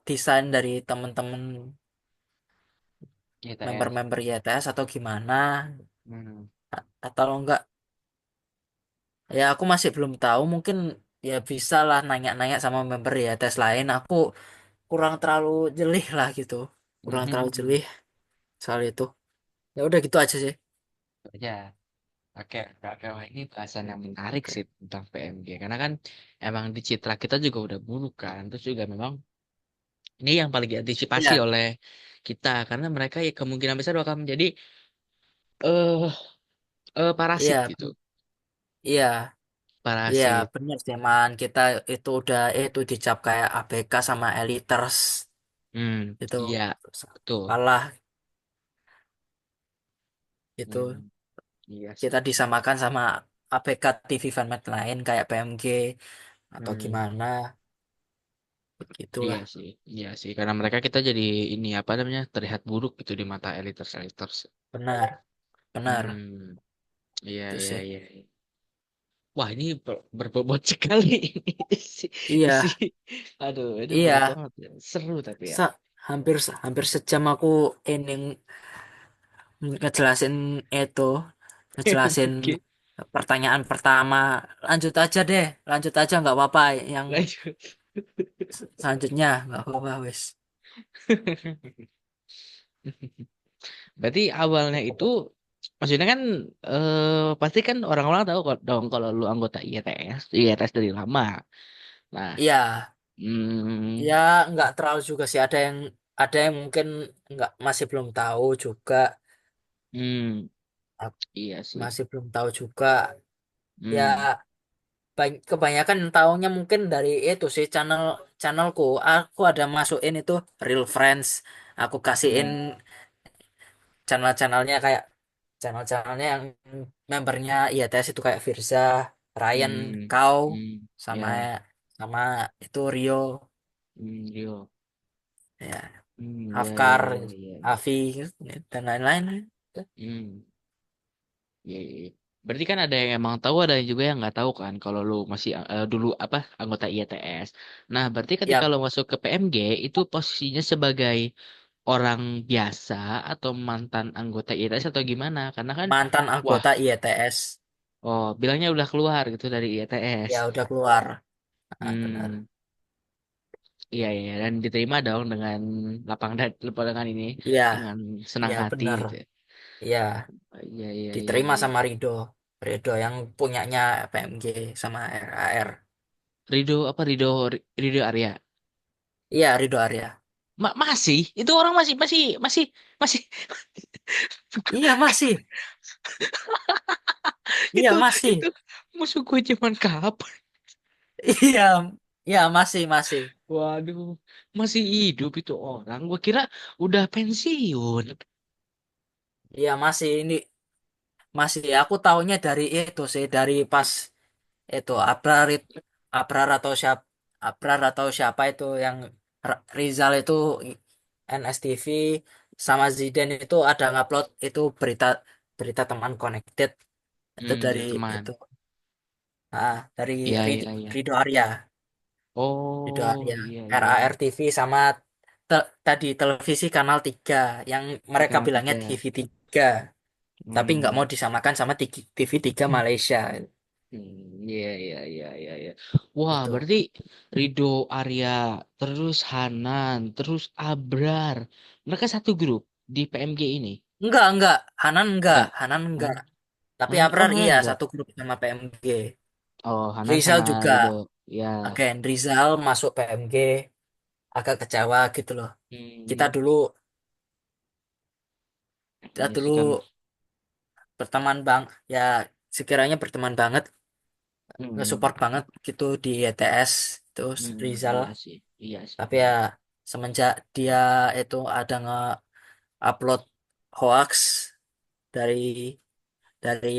desain dari teman-teman IETS. member-member YTS atau gimana Hmm. atau enggak ya aku masih belum tahu mungkin ya bisa lah nanya-nanya sama member YTS lain aku kurang terlalu jelih lah gitu kurang terlalu jelih soal itu ya udah gitu aja sih Ya, oke, oke, oke. Wah, ini bahasan yang menarik oke sih tentang PMG. Karena kan emang di citra kita juga udah buruk kan. Terus juga memang ini yang paling diantisipasi iya oleh kita. Karena mereka ya kemungkinan besar bakal menjadi eh parasit iya gitu. iya iya Parasit. bener sih man kita itu udah itu dicap kayak ABK sama eliters Hmm, itu iya, betul. kalah itu Hmm, iya kita sih. disamakan sama ABK TV format lain kayak PMG atau Hmm, gimana iya begitulah sih. Iya sih. Karena mereka kita jadi ini apa namanya terlihat buruk gitu di mata eliters. benar benar Hmm, iya, itu iya, sih iya, iya. Wah, ini berbobot sekali ini isi. iya Aduh, ini berat iya banget ya. Seru tapi ya. hampir hampir sejam aku ini ngejelasin itu ngejelasin Oke, pertanyaan pertama lanjut aja nggak apa-apa yang lanjut. selanjutnya nggak apa-apa wes Berarti awalnya itu, maksudnya kan pasti kan orang-orang tahu kok dong kalau lu anggota IETS dari lama. Nah, iya hmm, ya nggak terlalu juga sih ada yang ada yang mungkin nggak masih belum tahu juga. Hmm, Aku iya sih. masih belum tahu juga. Ya Hmm, kebanyakan taunya mungkin dari itu sih channelku. Aku ada masukin itu Real Friends. Aku kasihin hmm, channel-channelnya kayak channel-channelnya yang membernya IATS itu kayak Firza, Ryan, hmm, Kau, hmm, sama ya, sama itu Rio, Rio. ya Ya, Afkar, ya, ya, ya. Avi dan lain-lain. Hmm, ya, ya, ya. Berarti kan ada yang emang tahu, ada yang juga yang nggak tahu kan. Kalau lu masih dulu apa anggota IETS. Nah, berarti ketika Ya, lo masuk ke PMG itu posisinya sebagai orang biasa atau mantan anggota IETS atau gimana? Karena kan, mantan wah, anggota IATS. oh bilangnya udah keluar gitu dari IETS. Ya udah keluar. Ah, benar. Hmm, iya, iya, dan diterima dong dengan lapang dada, dengan ini, Iya, dengan senang iya hati benar. gitu. Iya, Iya, iya, iya, diterima iya. sama Rido. Rido yang punyanya PMG sama RAR. Rido apa Rido, Rido Arya? Iya, Rido Arya. Masih itu orang masih Iya, masih. Iya, itu masih. itu musuh gue zaman kapan? Iya, iya masih. Waduh, masih hidup itu orang. Gue kira udah pensiun. Iya, masih ini masih aku taunya dari itu sih dari pas itu Abrar atau siapa itu yang Rizal itu NSTV sama Zidane itu ada ngupload itu berita berita teman connected itu dari Dari teman. itu dari Iya, iya, iya. Rido Arya. Rido Oh, Arya iya, iya, RAR iya. TV sama tadi televisi Kanal 3 yang Di mereka Kanal bilangnya 3. TV3 tapi nggak mau Hmm. disamakan sama TV3 Malaysia Iya, iya, iya, iya, iya. Wah, itu. berarti Rido Arya, terus Hanan, terus Abrar. Mereka satu grup di PMG ini. Enggak, Enggak. Hanan enggak. Oh, Tapi Oh, Abrar Hanan iya enggak. satu grup sama PMG. Oh, Hanan Rizal sama juga. Rido. Ya. Again, Rizal masuk PMG agak kecewa gitu loh. Kita Hmm, dulu kita iya dulu sih kan. berteman ya sekiranya berteman banget, Hmm, nge-support banget gitu di ETS terus Rizal. iya sih. Iya sih. Tapi ya semenjak dia itu ada nge-upload hoax dari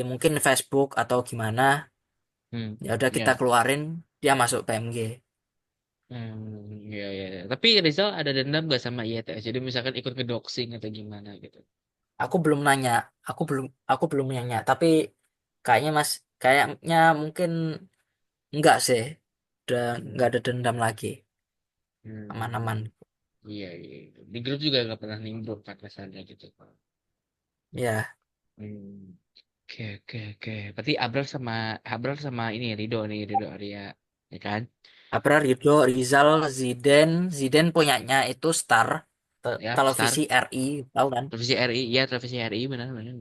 mungkin Facebook atau gimana, ya udah kita Ya. keluarin dia masuk PMG. Iya, iya, iya. Tapi Rizal ada dendam gak sama IETS? Jadi misalkan ikut ngedoxing atau gimana gitu. Aku belum nanya, aku belum nanya, tapi kayaknya mungkin enggak sih, udah enggak ada dendam lagi, aman-aman. Hmm, iya, iya. Di grup juga nggak pernah nimbrung kan kesannya gitu. Ya, Hmm. Oke, oke, oke. Berarti Abrar sama ini Rido nih, Rido Arya, ya kan? Abrar, Ridho, Rizal, Ziden punyanya itu Star, Ya, televisi Star, RI, tahu kan? televisi RI, ya televisi RI benar, benar.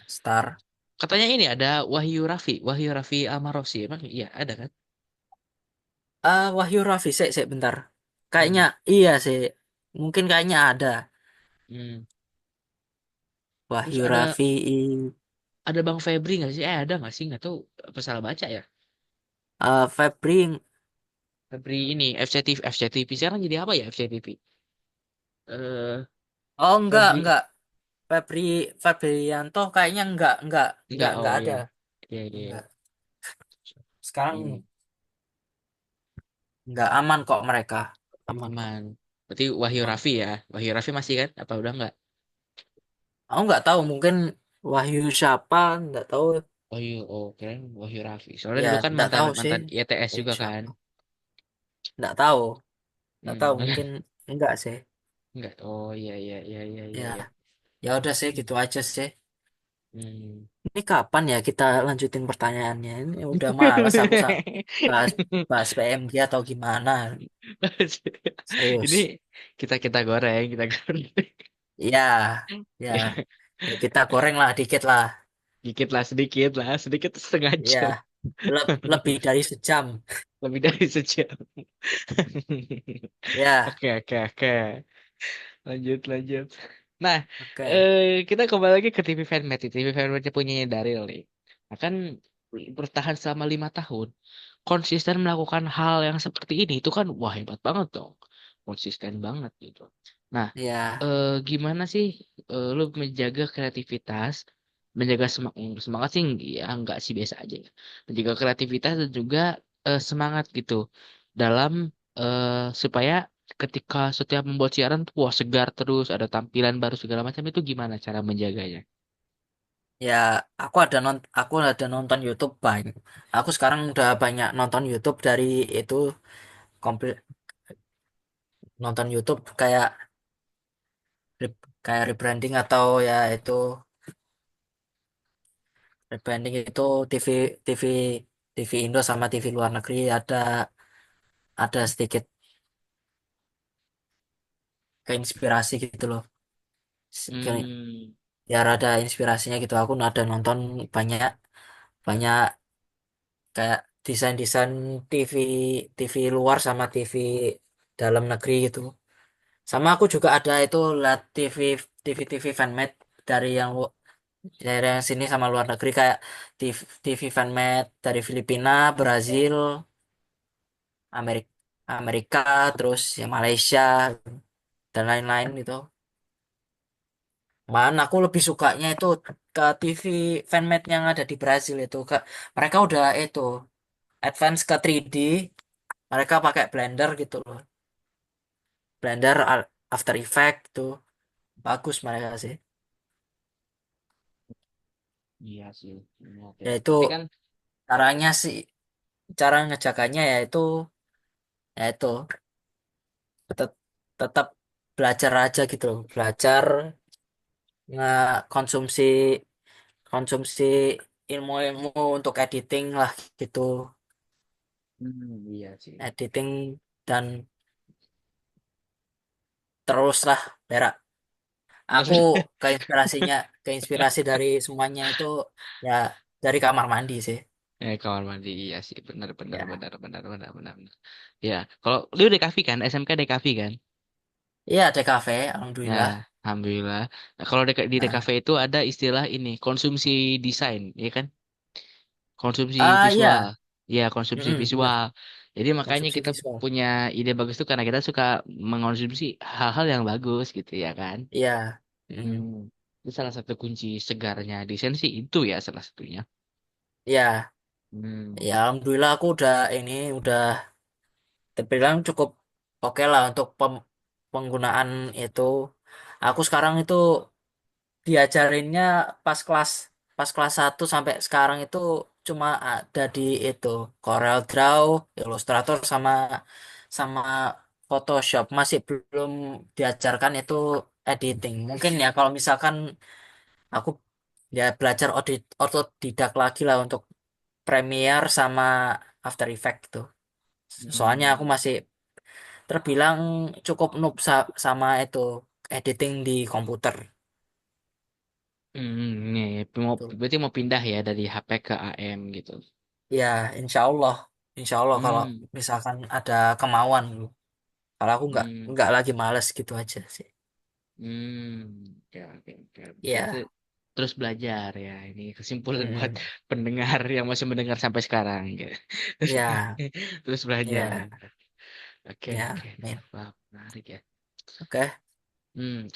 Star. Katanya ini ada Wahyu Raffi Amarosi, emang iya ada kan? Wahyu Rafi, sik bentar. Hmm. Kayaknya iya sih, mungkin kayaknya ada Hmm. Terus Wahyu ada Rafi. Bang Febri nggak sih? Ada nggak sih? Nggak tahu apa salah baca ya? Febri. Febri ini FCTV sekarang jadi apa ya FCTV? Eh, Oh Febri enggak. Febri Febrianto kayaknya enggak, oh enggak iya, ada. iya, iya, iya. Enggak. Sekarang Hmm, enggak aman kok mereka. Aman. aman. Berarti Wahyu Aman. Raffi ya? Wahyu Raffi masih kan? Apa udah nggak? Aku enggak tahu mungkin Wahyu siapa, enggak tahu. Wahyu, oh keren Wahyu Raffi. Soalnya Ya, dulu kan enggak mantan tahu sih. mantan ITS Wahyu juga kan? siapa? Enggak tahu. Enggak tahu Hmm. mungkin enggak sih. Enggak. Oh iya, iya, iya, iya, iya, Ya, iya. ya udah sih gitu aja sih. Hmm. Ini kapan ya kita lanjutin pertanyaannya? Ini udah males aku bahas bahas PMG atau gimana. Ini Serius. kita kita goreng, kita goreng. Ya, ya. Ya kita goreng lah dikit lah. Sedikit lah, sedikit setengah Ya, jam. lebih dari sejam. Lebih dari sejam. Ya, Oke, oke, oke. Lanjut, lanjut. Nah, Oke. kita kembali lagi ke TV Fanmade. TV Fanmade punyanya Daryl nih. Nah, kan bertahan selama 5 tahun, konsisten melakukan hal yang seperti ini, itu kan wah hebat banget dong. Konsisten banget gitu. Nah, Ya, gimana sih lu menjaga kreativitas, menjaga semangat sih ya enggak sih biasa aja ya. Menjaga kreativitas dan juga semangat gitu dalam supaya ketika setiap membuat siaran tuh wah segar terus ada tampilan baru segala macam itu gimana cara menjaganya? ya aku ada nonton YouTube banyak. Aku sekarang udah banyak nonton YouTube dari itu komplit nonton YouTube kayak rebranding atau ya itu rebranding itu TV TV Indo sama TV luar negeri ada sedikit keinspirasi gitu loh. Hmm, Biar ada inspirasinya gitu. Aku ada nonton banyak banyak kayak desain-desain TV TV luar sama TV dalam negeri gitu. Sama aku juga ada itu lihat TV fanmade dari dari yang sini sama luar negeri kayak TV fanmade dari Filipina, Brazil, Amerika, Amerika, terus ya Malaysia dan lain-lain gitu. Mana aku lebih sukanya itu ke TV fanmade yang ada di Brazil itu. Mereka udah itu advance ke 3D, mereka pakai Blender gitu loh. Blender After Effects tuh bagus mereka sih. iya sih. Oke. Ya itu Tapi kan caranya sih, cara ngejaganya ya itu tetap tetap belajar aja gitu loh. Belajar nggak konsumsi konsumsi ilmu-ilmu untuk editing lah gitu. iya sih. Editing dan terus lah berak. Aku keinspirasi dari semuanya itu ya dari kamar mandi sih. Kamar mandi iya sih benar benar Ya, benar benar benar benar. Benar. Ya, kalau lu DKV kan, SMK DKV kan? iya DKV, Nah, alhamdulillah. alhamdulillah. Nah, kalau di DKV Nah, itu ada istilah ini, konsumsi desain, ya kan? Konsumsi visual. iya, Ya, konsumsi bener. visual. Jadi makanya Konsumsi kita visual. punya ide bagus tuh karena kita suka mengonsumsi hal-hal yang bagus gitu ya kan? Iya, Hmm. Itu salah satu kunci segarnya desain sih itu ya salah satunya. iya, ya Hmm. alhamdulillah aku udah terbilang cukup oke lah untuk penggunaan itu. Aku sekarang itu diajarinnya pas kelas pas kelas 1 sampai sekarang itu cuma ada di itu Corel Draw, Illustrator sama sama Photoshop. Masih belum diajarkan itu editing. Mungkin ya kalau misalkan aku ya belajar otodidak lagi lah untuk Premiere sama After Effects itu. Soalnya aku Hmm. masih terbilang cukup noob sama itu editing di komputer. Nih, mau Tuh. berarti mau pindah ya dari HP ke AM gitu. Ya, insya Allah kalau Hmm. misalkan ada kemauan. Kalau aku Hmm. nggak lagi males gitu aja sih. Oke, oke, oke. Berarti Ya, terus belajar ya. Ini kesimpulan buat mm, pendengar yang masih mendengar sampai sekarang gitu. ya, Terus belajar. ya, Oke, oke. ya, Min. Wah, menarik ya. Oke.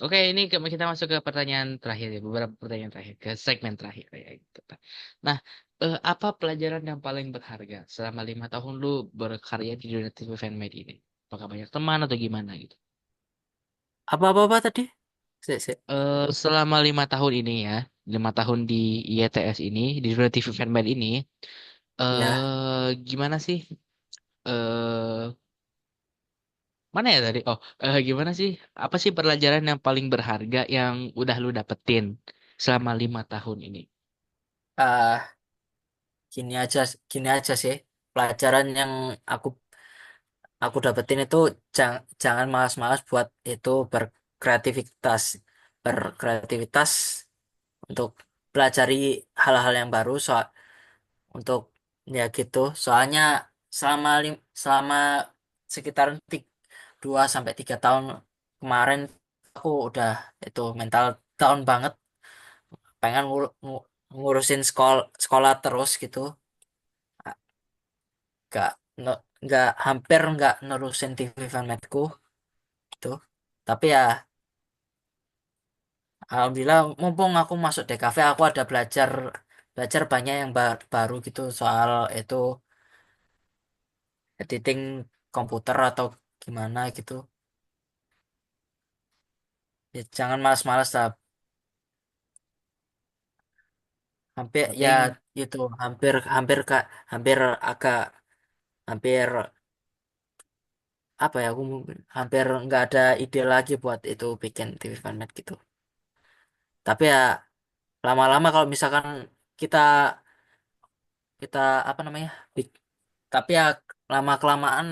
Oke, ini kita masuk ke pertanyaan terakhir ya, beberapa pertanyaan terakhir, ke segmen terakhir ya gitu. Nah, apa pelajaran yang paling berharga selama 5 tahun lu berkarya di dunia TV fanmade ini? Apakah banyak teman atau gimana gitu? Apa tadi? Sik. Selama 5 tahun ini ya, 5 tahun di IETS ini, di dunia TV fanmade ini, Ya, gimana sih? Eh, Mana ya tadi? Oh, gimana sih? Apa sih pelajaran yang paling berharga yang udah lu dapetin selama 5 tahun ini? ah gini aja, gini aja sih. Pelajaran yang aku aku dapetin itu jangan malas-malas buat itu berkreativitas, berkreativitas untuk pelajari hal-hal yang baru untuk ya gitu. Soalnya selama sekitar 2 sampai 3 tahun kemarin aku udah itu mental down banget, pengen ngurusin sekolah terus gitu, gak nggak hampir nggak nerusin TV formatku gitu. Tapi ya alhamdulillah mumpung aku masuk DKV aku ada belajar belajar banyak yang baru gitu soal itu editing komputer atau gimana gitu. Ya, jangan malas-malas lah. Hampir ya Penting. gitu, hampir hampir kak, hampir agak hampir apa ya aku mungkin hampir nggak ada ide lagi buat itu bikin TV format gitu. Tapi ya lama-lama kalau misalkan kita kita apa namanya, bik- tapi ya lama kelamaan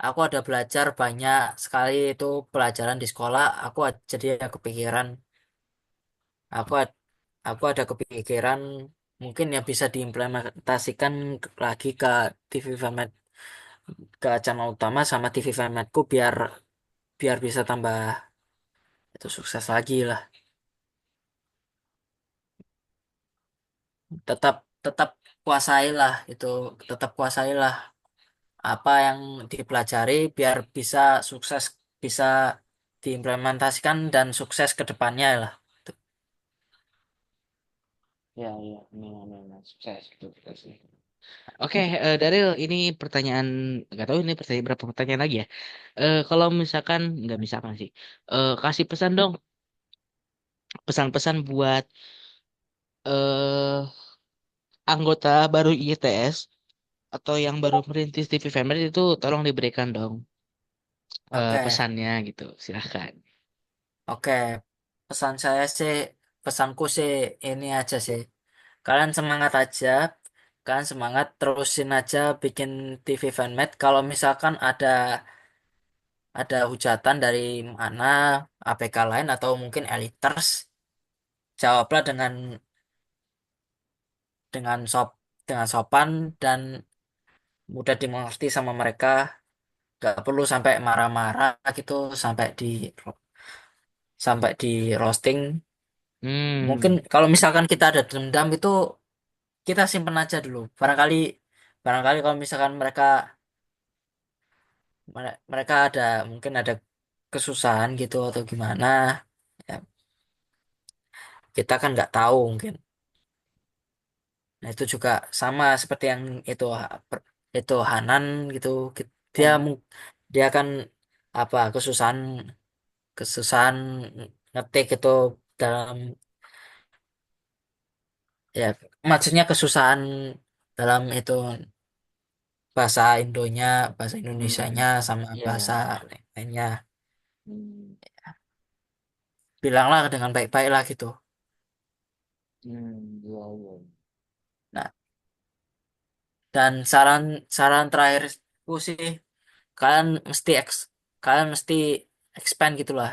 aku ada belajar banyak sekali itu pelajaran di sekolah. Jadi ada kepikiran, aku ad- aku ada kepikiran mungkin ya bisa diimplementasikan lagi ke TV format, ke channel utama sama TV formatku biar biar bisa tambah itu sukses lagi lah. Tetap tetap kuasailah itu, tetap kuasailah apa yang dipelajari biar bisa sukses, bisa diimplementasikan dan sukses ke depannya lah. Ya, ya, amin, amin. Sukses, gitu, sukses. Oke, Daril, ini pertanyaan, nggak tahu ini pertanyaan berapa pertanyaan lagi ya. Kalau misalkan, nggak misalkan sih, kasih pesan dong, pesan-pesan buat eh anggota baru ITS atau yang baru merintis TV Family itu tolong diberikan dong Oke, pesannya gitu. Silahkan. oke. Pesan saya sih, pesanku sih ini aja sih. Kalian semangat aja, kalian semangat terusin aja bikin TV fanmade. Kalau misalkan ada hujatan dari mana APK lain atau mungkin eliters, jawablah dengan sop dengan sopan dan mudah dimengerti sama mereka. Gak perlu sampai marah-marah gitu, sampai di roasting. Mungkin Hmm. kalau misalkan kita ada dendam itu kita simpen aja dulu. Barangkali barangkali kalau misalkan mereka ada mungkin ada kesusahan gitu atau gimana, ya, kita kan nggak tahu mungkin. Nah itu juga sama seperti yang itu itu Hanan gitu. Dia Hmm. dia kan apa kesusahan kesusahan ngetik itu dalam, ya maksudnya kesusahan dalam itu bahasa Indonya, bahasa Indonesianya Hmm. sama bahasa Ya. lainnya. Hmm. Bilanglah dengan baik-baik lah gitu. Hmm. Ya, ya. Nah, dan saran saran terakhirku sih kalian mesti kalian mesti expand gitulah.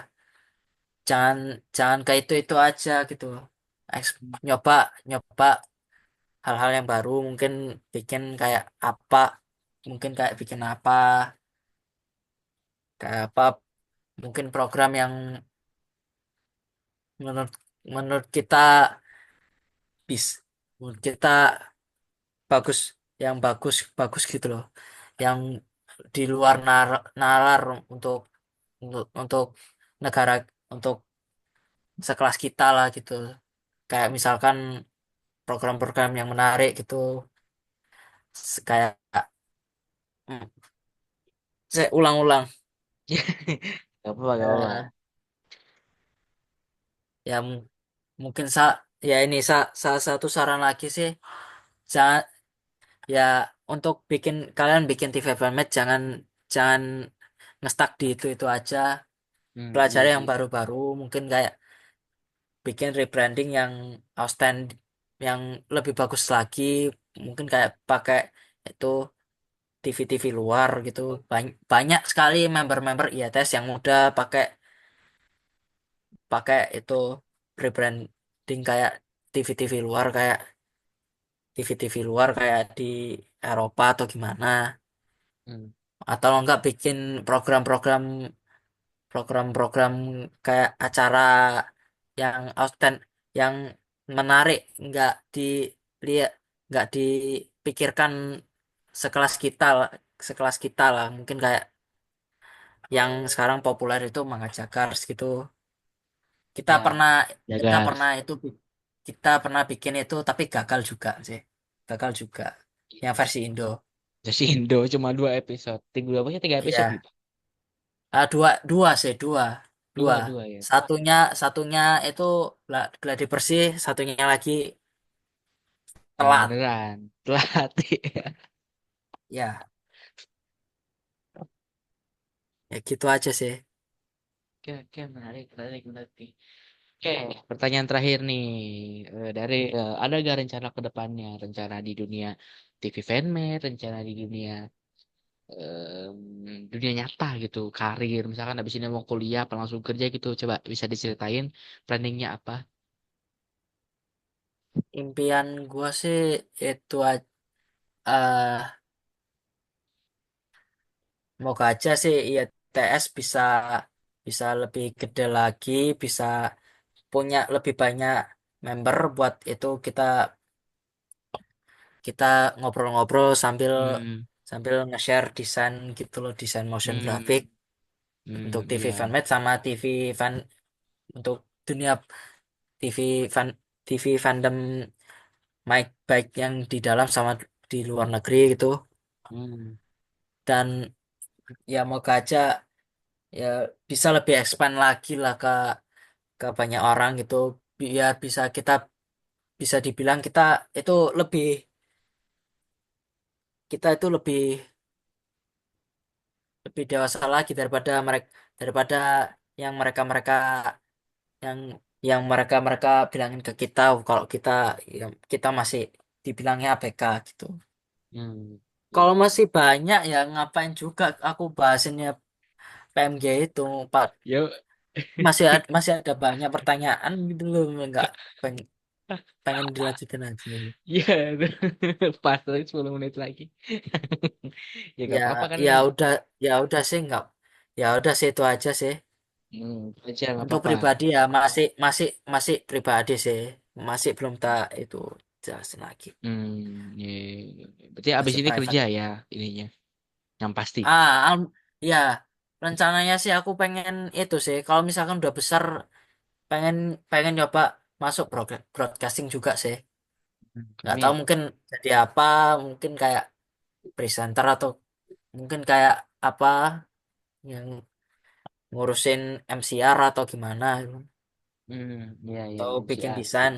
Jangan jangan kayak itu aja gitu. Nyoba nyoba hal-hal yang baru, mungkin bikin kayak apa, mungkin kayak bikin apa, kayak apa, mungkin program yang menurut menurut kita menurut kita bagus, yang bagus bagus gitu loh, yang di luar nalar untuk negara, untuk sekelas kita lah gitu, kayak misalkan program-program yang menarik gitu. Kayak hmm, saya ulang-ulang. Gak apa-apa, gak apa-apa. Eh, ya mungkin ya ini salah satu saran lagi sih, jangan, ya untuk kalian bikin TV format jangan jangan ngestak di itu aja, Iya pelajari yang sih. baru-baru, mungkin kayak bikin rebranding yang outstanding, yang lebih bagus lagi, mungkin kayak pakai itu TV-TV luar gitu. Banyak sekali member-member IATS yang udah pakai pakai itu rebranding kayak TV-TV luar, kayak TV-TV luar kayak di Eropa atau gimana. Hmm. atau enggak bikin program-program program-program kayak acara yang yang menarik, dilihat, nggak dipikirkan sekelas kita lah, sekelas kita lah, mungkin kayak yang sekarang populer itu Manga Jakars gitu. Kita Ya, pernah kita Jagas. pernah itu kita pernah bikin itu tapi gagal juga sih. Gagal juga. Yang versi Indo. Versi Indo cuma 2 episode. Tiga episode Iya. gitu. Dua dua sih, dua. Dua ya. Satunya satunya itu gladi bersih, satunya lagi Yang telat. beneran. Telat. Ya, ya gitu aja sih. Oke, oke, menarik, menarik, menarik. Oke, pertanyaan terakhir nih. Ada gak rencana ke depannya? Rencana di dunia TV fanmade, rencana di dunia nyata gitu, karir. Misalkan abis ini mau kuliah, apa langsung kerja gitu. Coba bisa diceritain planningnya apa? Impian gua sih itu eh moga aja sih IETS bisa bisa lebih gede lagi, bisa punya lebih banyak member, buat itu kita kita ngobrol-ngobrol sambil Hmm, sambil nge-share desain gitu loh, desain motion graphic hmm, untuk TV iya. fanmade sama TV fan untuk dunia TV fan TV fandom, baik yang di dalam sama di luar negeri gitu. Hmm, Dan ya moga aja ya bisa lebih expand lagi lah ke banyak orang gitu, biar bisa dibilang itu lebih kita itu lebih dewasa lagi daripada yang mereka-mereka yang mereka bilangin ke kita kalau kita masih dibilangnya ABK gitu. hmm, Kalau iya. masih banyak ya ngapain juga aku bahasinnya PMG itu, Pak. Yuk. Masih ada banyak pertanyaan gitu loh, nggak pengen pengen dilanjutin aja gitu. Iya, pas lagi 10 menit lagi. Ya Ya gak apa-apa kan ya ini. udah ya udah sih nggak ya udah sih itu aja sih. Aja nggak Untuk apa-apa. pribadi ya masih masih masih pribadi sih, masih belum tak itu jelasin lagi, Iya, iya, iya. Berarti abis masih ini kerja private. ya ininya, yang pasti. Ya rencananya sih aku pengen itu sih, kalau misalkan udah besar pengen pengen nyoba masuk broadcasting juga sih. Nggak tahu Amin. mungkin jadi apa, mungkin kayak presenter atau mungkin kayak apa yang ngurusin MCR atau gimana gitu. Iya, iya, Atau bikin MCR. desain.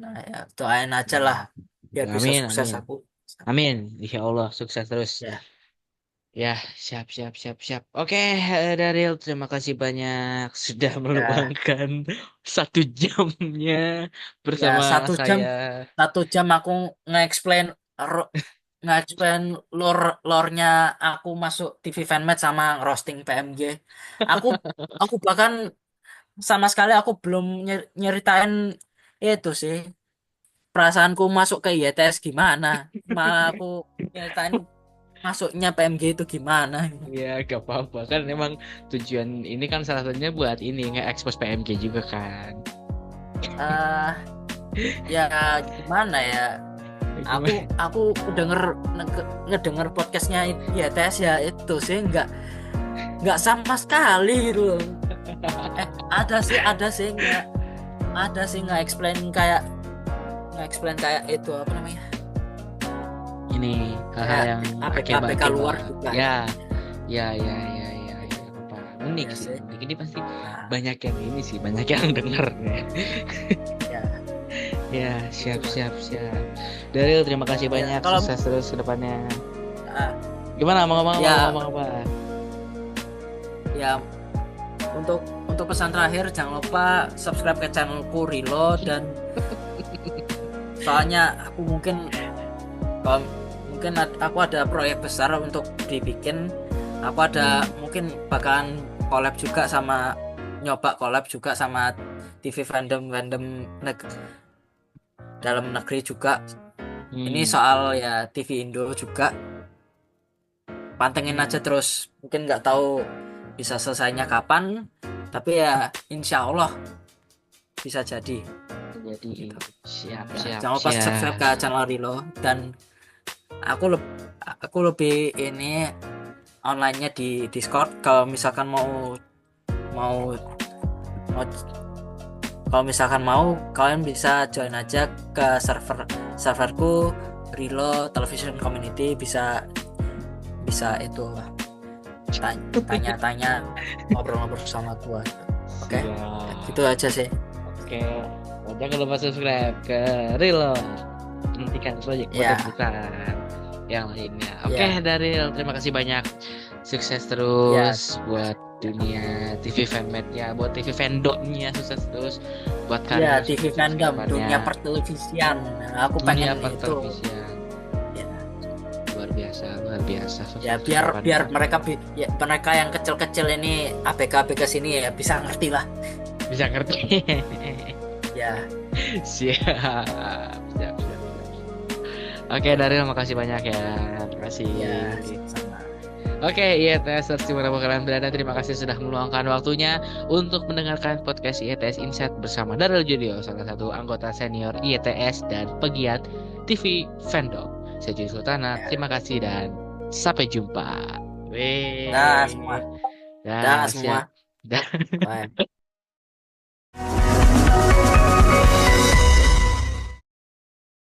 Nah ya doain aja lah biar bisa Amin, sukses amin. aku. Amin. Insya Allah sukses terus. Ya, Ya, siap, siap, siap, siap. Oke, Daryl, terima kasih banyak sudah ya, meluangkan 1 jamnya ya bersama satu jam saya. 1 jam aku nge-explain ro- nge-explain lore-nya aku masuk TV Fanmade sama roasting PMG. Aku aku bahkan sama sekali aku belum nyeritain itu sih, perasaanku masuk ke YTS gimana. Malah aku nyeritain masuknya PMG itu gimana. Ya, gak apa-apa. Kan emang tujuan ini kan salah satunya buat ini, nge-expose PMG juga kan. eh Ya gimana ya, aku Gimana? aku ngedenger podcastnya YTS ya itu sih nggak sama sekali gitu loh. Ada sih nggak explain kayak itu apa namanya, Ini hal-hal kayak yang APK APK akeba-akeba. luar juga Ya, ya, ya, ya, ya, ya, gak apa-apa. Unik ya sih, sih. unik. Ini pasti Nah, banyak yang ini sih, banyak yang denger ya. ya Ya, siap, itulah. siap, siap. Daryl, terima kasih Ya banyak. kalau Sukses terus ke depannya. ah, Gimana? Mau ngomong apa? Mau ya ngomong apa? ya untuk pesan terakhir, jangan lupa subscribe ke channelku Rilo, dan soalnya aku kalau mungkin aku ada proyek besar untuk dibikin. Aku ada Hmm. mungkin bakalan nyoba collab juga sama TV fandom fandom dalam negeri juga. Ini Hmm. soal ya TV Indo juga. pantengin aja terus. Mungkin nggak tahu bisa selesainya kapan, tapi ya insya Allah bisa jadi. Jadi Gitu. siap Ya, siap jangan lupa subscribe ke siap. channel Rilo, dan aku lebih ini online-nya di Discord. Kalau misalkan mau mau mau kalau misalkan mau, kalian bisa join aja ke serverku Rilo Television Community. Bisa bisa itu tanya-tanya, ngobrol-ngobrol sama gua. Oke, Siap. gitu aja sih. Oke, jangan lupa subscribe ke Rilo. Nantikan proyek Ya, besar yang lainnya. Oke, ya, Daril, terima kasih banyak. Sukses ya, terus buat dunia TV fanmade-nya, buat TV fandomnya, sukses terus buat ya, karir TV sukses fandom, kedepannya. dunia pertelevisian. Nah, aku Dunia pengen itu. pertelevisian Ya, luar biasa, luar biasa. ya Sukses biar kedepannya. mereka yang kecil-kecil ini ABK sini ya bisa ngerti lah. Bisa ngerti. Ya, Siap, siap, siap. Oke, Daril, makasih banyak ya. Terima kasih. ya, sama. Oke, IETSers dimanapun kalian berada, terima kasih sudah meluangkan waktunya untuk mendengarkan podcast IETS Insight bersama Darul Judio, salah satu anggota senior IETS dan pegiat TV Fandom. Saya Judi Sultana, terima kasih dan sampai jumpa. Dah semua. Dah, Dah siap. semua. Dah. Bye.